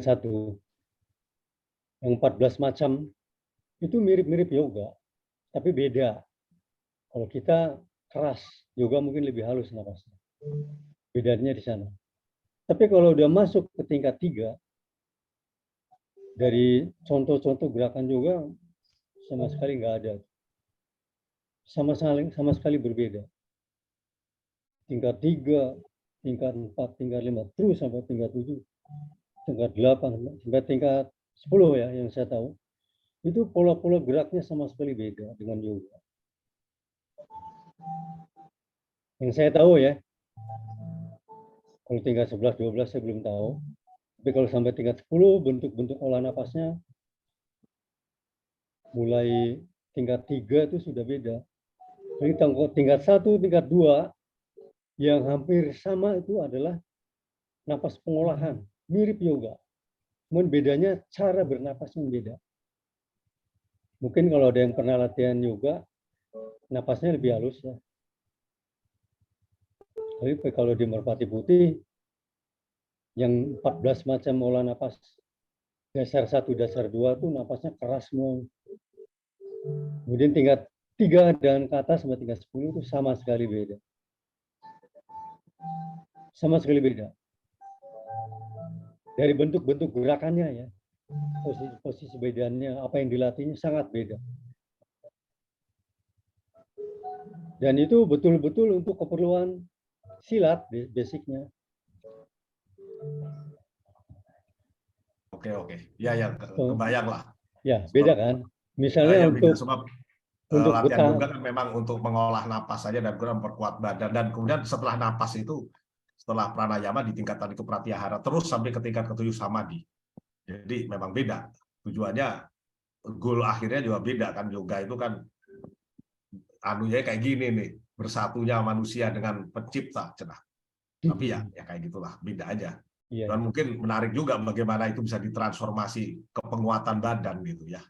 14 macam, itu mirip-mirip yoga, tapi beda. Kalau kita keras, yoga mungkin lebih halus napasnya. Bedanya di sana. Tapi kalau udah masuk ke tingkat 3, dari contoh-contoh gerakan yoga sama sekali nggak ada. Sama sekali berbeda. Tingkat 3, tingkat 4, tingkat 5, terus sampai tingkat 7, tingkat 8, sampai tingkat 10 ya yang saya tahu. Itu pola-pola geraknya sama sekali beda dengan yoga. Yang saya tahu ya, kalau tingkat 11, 12 saya belum tahu. Tapi kalau sampai tingkat 10, bentuk-bentuk olah napasnya mulai tingkat 3 itu sudah beda. Jadi tingkat 1, tingkat 2 yang hampir sama itu adalah napas pengolahan, mirip yoga. Cuman bedanya cara bernapas yang beda. Mungkin kalau ada yang pernah latihan yoga, napasnya lebih halus ya. Tapi kalau di Merpati Putih, yang 14 macam olah napas, dasar 1, dasar 2 itu napasnya keras semua. Kemudian tingkat 3 dan ke atas sampai tingkat 10 itu sama sekali beda. Sama sekali beda. Dari bentuk-bentuk gerakannya ya, posisi bedanya, apa yang dilatihnya sangat beda. Dan itu betul-betul untuk keperluan silat basicnya. Oke. Ya, kebayang lah. Ya, beda kan. Misalnya untuk latihan yoga kan memang untuk mengolah napas saja dan kemudian memperkuat badan, dan kemudian setelah napas itu, setelah pranayama ditingkatkan ke pratyahara terus sampai ke tingkat ke-7 samadhi. Jadi memang beda. Tujuannya, goal akhirnya juga beda kan. Yoga itu kan anunya kayak gini nih, bersatunya manusia dengan pencipta, cenah. Tapi ya kayak gitulah, beda aja. Dan mungkin menarik juga bagaimana itu bisa ditransformasi ke penguatan badan gitu ya.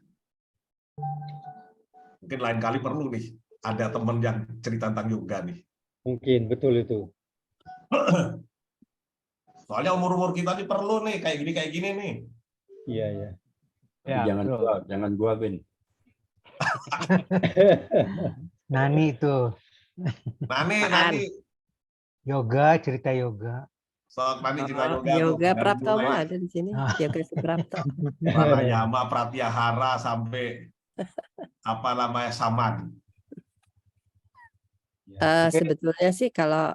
Mungkin lain kali perlu nih ada teman yang cerita tentang yoga nih. Mungkin betul itu. Soalnya umur kita nih perlu nih kayak gini nih. Iya. Ya, jangan gua Ben. Nani itu. Nani. Yoga, cerita yoga. Sok Nani cerita yoga. Yoga Praptomo ada di sini. Yoga Suprapto. Pranayama, pratyahara sampai apa namanya samadhi. Sebetulnya sih kalau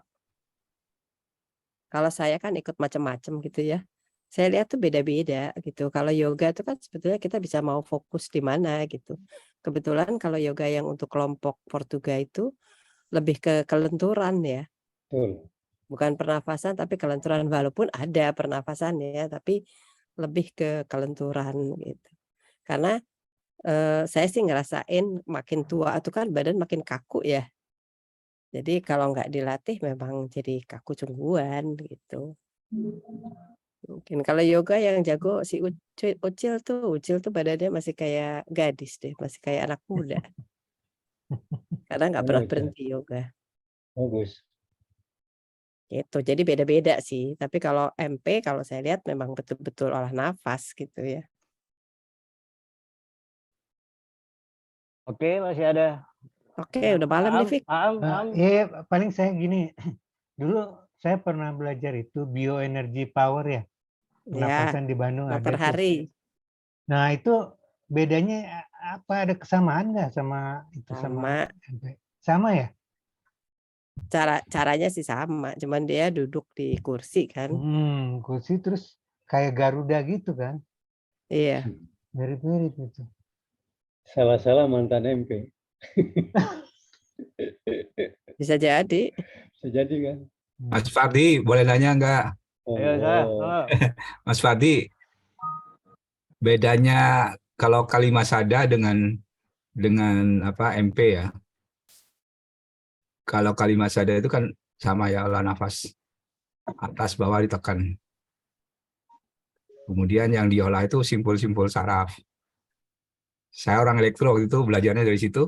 saya kan ikut macam-macam gitu ya. Saya lihat tuh beda-beda gitu. Kalau yoga itu kan sebetulnya kita bisa mau fokus di mana gitu. Kebetulan kalau yoga yang untuk kelompok Portuga itu lebih ke kelenturan ya. Betul. Bukan pernafasan tapi kelenturan, walaupun ada pernafasan ya, tapi lebih ke kelenturan gitu. Karena saya sih ngerasain makin tua itu kan badan makin kaku ya. Jadi kalau nggak dilatih memang jadi kaku cungguan gitu. Mungkin kalau yoga yang jago si Ucil tuh badannya masih kayak gadis deh, masih kayak anak muda. Karena nggak pernah berhenti yoga. Bagus. Gitu. Jadi beda-beda sih. Tapi kalau MP kalau saya lihat memang betul-betul olah nafas gitu ya. Oke, masih ada. Oke, udah malam nih, Fik. Iya, paling saya gini. Dulu saya pernah belajar itu bioenergy power ya. Pernapasan di Bandung ada per hari. Nah, itu bedanya apa, ada kesamaan nggak sama itu sama MP? Sama ya? Caranya sih sama, cuman dia duduk di kursi kan. Kursi terus kayak Garuda gitu kan? Iya. Mirip-mirip itu. Salah-salah mantan MP. Bisa jadi. Bisa jadi kan. Mas Fardi, boleh nanya enggak? Mas Fardi, bedanya kalau Kalimasada dengan apa MP ya? Kalau Kalimasada itu kan sama ya, olah nafas atas bawah ditekan. Kemudian yang diolah itu simpul-simpul saraf. Saya orang elektro itu belajarnya dari situ.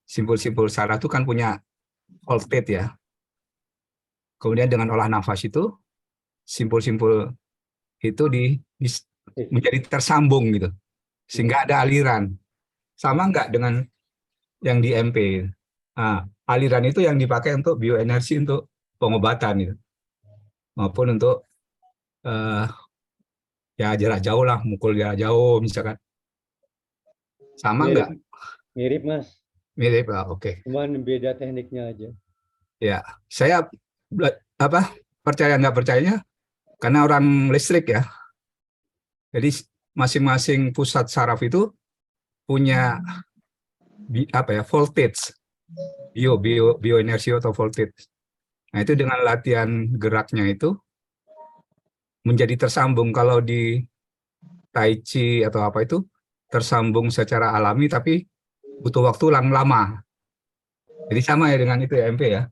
Simpul-simpul saraf itu kan punya voltage ya. Kemudian dengan olah nafas itu simpul-simpul itu menjadi tersambung gitu, sehingga ada aliran. Sama enggak dengan yang di MP? Nah, aliran itu yang dipakai untuk bioenergi untuk pengobatan gitu, maupun untuk ya jarak jauh lah, mukul jarak jauh misalkan. Sama enggak? Mirip Mas. Mirip lah, oke. Cuman beda tekniknya aja. Ya, saya percaya nggak percayanya karena orang listrik ya. Jadi masing-masing pusat saraf itu punya voltage, bioenergi atau voltage. Nah, itu dengan latihan geraknya itu menjadi tersambung. Kalau di Tai Chi atau apa itu tersambung secara alami, tapi butuh waktu lama. Jadi sama ya dengan itu ya MP ya.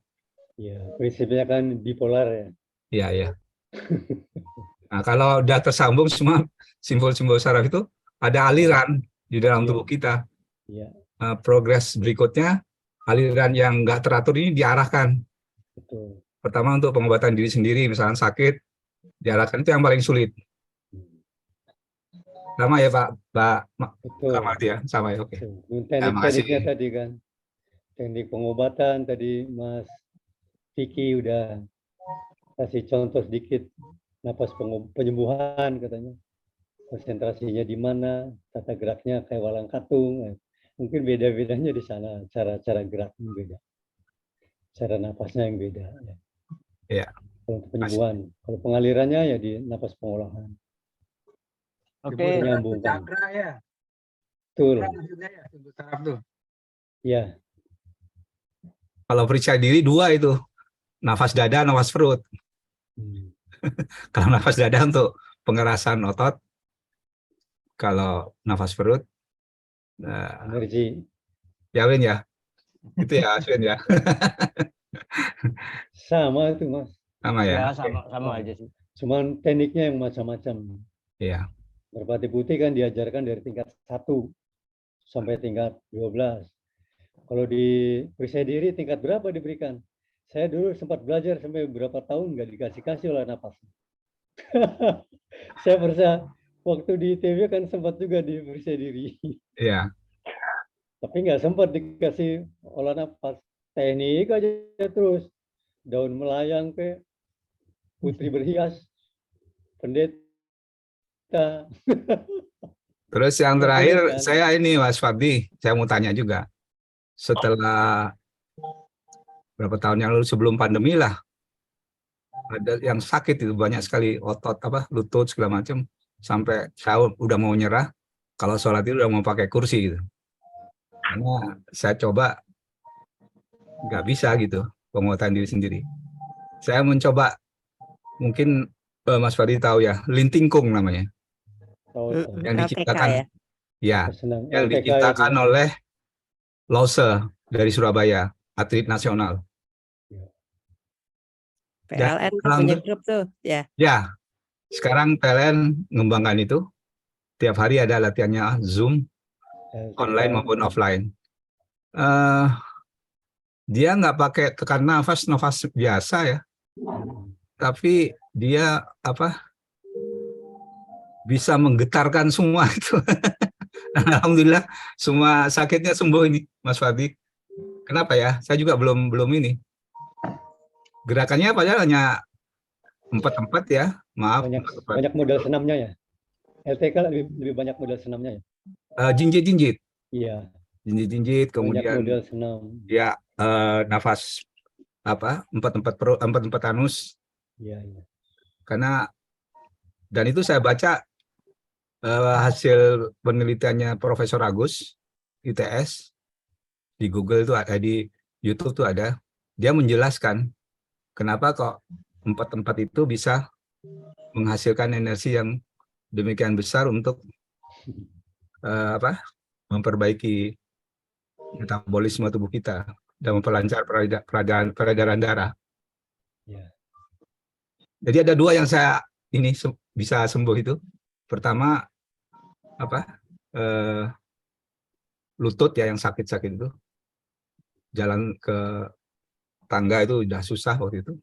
Iya, prinsipnya kan bipolar ya. Iya, iya. Nah, kalau udah tersambung semua simbol-simbol saraf itu ada aliran di dalam tubuh kita. Iya. Progres berikutnya, aliran yang nggak teratur ini diarahkan. Betul. Pertama untuk pengobatan diri sendiri, misalnya sakit, diarahkan itu yang paling sulit. Sama ya Pak Marty ya, sama ya, oke. Teknik-tekniknya tadi kan, teknik pengobatan tadi Mas Vicky udah kasih contoh sedikit, napas penyembuhan katanya, konsentrasinya di mana, tata geraknya kayak walang katung, mungkin beda-bedanya di sana, cara gerak yang beda, cara napasnya yang beda. Ya. Kalau penyembuhan, kalau pengalirannya ya di napas pengolahan. Oke. Menyambungkan. Cakra ya. Betul. Ya, saraf tuh. Ya. Kalau periksa diri dua itu, nafas dada, nafas perut. Kalau nafas dada untuk pengerasan otot, kalau nafas perut, energi. Ya Win ya, itu ya Win ya. Sama itu Mas. Sama ya. Ya sama aja sih. Cuman tekniknya yang macam-macam. Iya. Merpati putih kan diajarkan dari tingkat 1 sampai tingkat 12. Kalau di periksa diri tingkat berapa diberikan? Saya dulu sempat belajar sampai beberapa tahun nggak dikasih olah napas. Saya percaya waktu di ITB kan sempat juga di periksa diri. Iya. Tapi nggak sempat dikasih olah napas. Teknik aja terus. Daun melayang ke putri berhias, pendeta. Terus yang terakhir saya ini Mas Fardi, saya mau tanya juga. Setelah berapa tahun yang lalu sebelum pandemi lah, ada yang sakit itu banyak sekali, otot lutut segala macam, sampai saya udah mau nyerah. Kalau sholat itu udah mau pakai kursi gitu. Karena saya coba nggak bisa gitu penguatan diri sendiri. Saya mencoba, mungkin Mas Fardi tahu ya, lintingkung namanya. Yang diciptakan yang diciptakan oleh Lose dari Surabaya, atlet nasional. PLN punya grup tuh, ya. Ya, sekarang PLN mengembangkan itu. Tiap hari ada latihannya Zoom, online maupun offline. Dia nggak pakai tekan nafas biasa ya, tapi dia bisa menggetarkan semua itu. Alhamdulillah semua sakitnya sembuh ini, Mas Fardi. Kenapa ya? Saya juga belum ini. Gerakannya padahal hanya 4-4 ya, maaf. Banyak model senamnya ya. LTK lebih banyak model senamnya ya. Jinjit-jinjit. Iya. Jinjit-jinjit, Banyak kemudian model senam. ya nafas apa 4-4 anus. Iya, iya. Karena dan itu saya baca hasil penelitiannya Profesor Agus ITS di Google itu ada, di YouTube tuh ada. Dia menjelaskan kenapa kok 4 itu bisa menghasilkan energi yang demikian besar untuk memperbaiki metabolisme tubuh kita dan memperlancar peredaran darah. Ya. Jadi ada 2 yang saya ini bisa sembuh itu. Pertama lutut ya yang sakit-sakit itu. Jalan ke tangga itu udah susah waktu itu.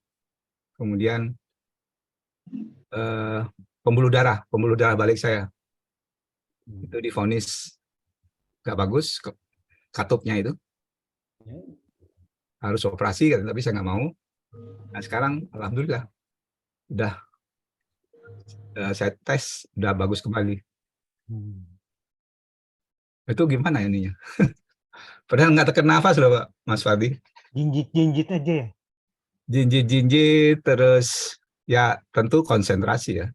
Kemudian pembuluh darah balik saya. Itu divonis nggak bagus, katupnya itu. Harus operasi, tapi saya nggak mau. Nah sekarang alhamdulillah udah saya tes udah bagus kembali. Itu gimana ininya? Padahal nggak tekan nafas loh Pak Mas Fadi. Jinjit-jinjit aja ya? Jinjit-jinjit, terus ya tentu konsentrasi ya.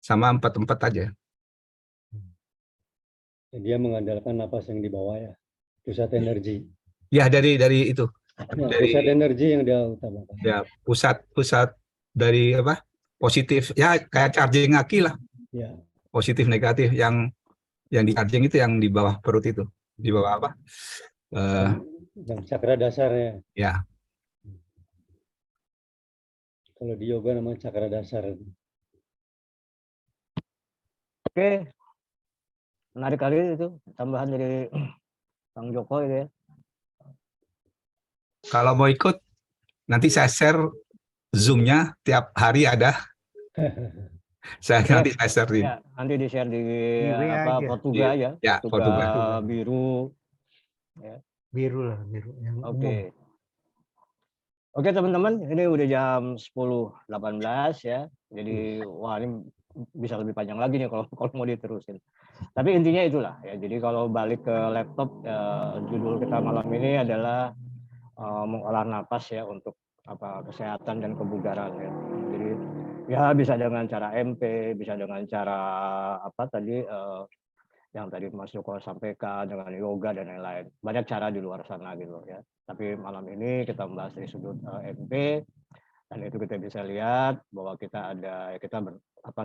Sama 4 aja. Dia mengandalkan napas yang di bawah ya. Pusat energi. Ya dari itu. Nah, dari pusat energi yang dia utamakan. Ya pusat dari apa? Positif ya kayak charging aki lah. Ya. Positif negatif yang di charging itu yang di bawah perut itu. Di bawah apa? Dan cakra dasarnya. Ya. Kalau di yoga namanya cakra dasar. Oke. Menarik kali itu tambahan dari Kang Joko itu ya. Kalau mau ikut nanti saya share Zoom-nya tiap hari ada. Nanti saya share ya, nanti di share di Portugal ya. Ya, Portugal biru. Ya. Biru lah, biru. Oke. Oke teman-teman, ini udah jam 10.18 ya. Jadi wah ini bisa lebih panjang lagi nih kalau mau diterusin. Tapi intinya itulah ya. Jadi kalau balik ke laptop, judul kita malam ini adalah mengolah napas ya untuk kesehatan dan kebugaran ya. Jadi ya bisa dengan cara MP, bisa dengan cara yang tadi Mas Joko sampaikan dengan yoga dan lain-lain. Banyak cara di luar sana gitu ya. Tapi malam ini kita membahas dari sudut MP dan itu kita bisa lihat bahwa kita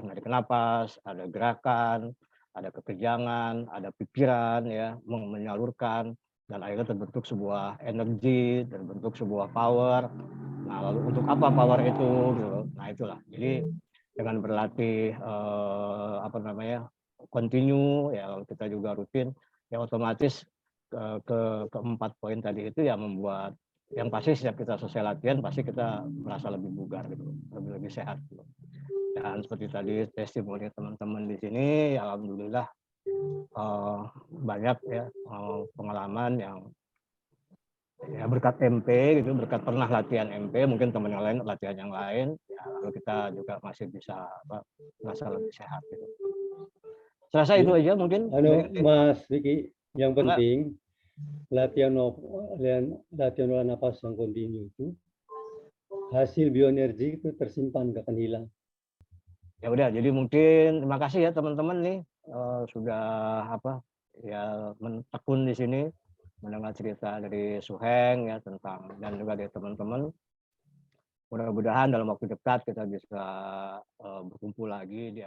menarik napas, ada gerakan, ada kekejangan, ada pikiran ya, menyalurkan dan akhirnya terbentuk sebuah energi, terbentuk sebuah power. Nah, lalu untuk apa power itu gitu. Nah, itulah. Jadi dengan berlatih continue ya, kalau kita juga rutin ya otomatis ke 4 poin tadi itu ya membuat yang pasti setiap kita selesai latihan pasti kita merasa lebih bugar gitu, lebih sehat gitu. Dan seperti tadi testimoni teman-teman di sini ya alhamdulillah banyak ya pengalaman yang ya berkat MP gitu, berkat pernah latihan MP, mungkin teman yang lain latihan yang lain ya, lalu kita juga masih bisa merasa lebih sehat gitu. Serasa itu aja mungkin. Mas Vicky, yang penting latihan olah napas yang kontinu itu hasil bioenergi itu tersimpan, gak akan hilang. Ya udah, jadi mungkin terima kasih ya teman-teman nih sudah menekun di sini mendengar cerita dari Suheng ya tentang dan juga dari teman-teman. Mudah-mudahan dalam waktu dekat kita bisa berkumpul lagi di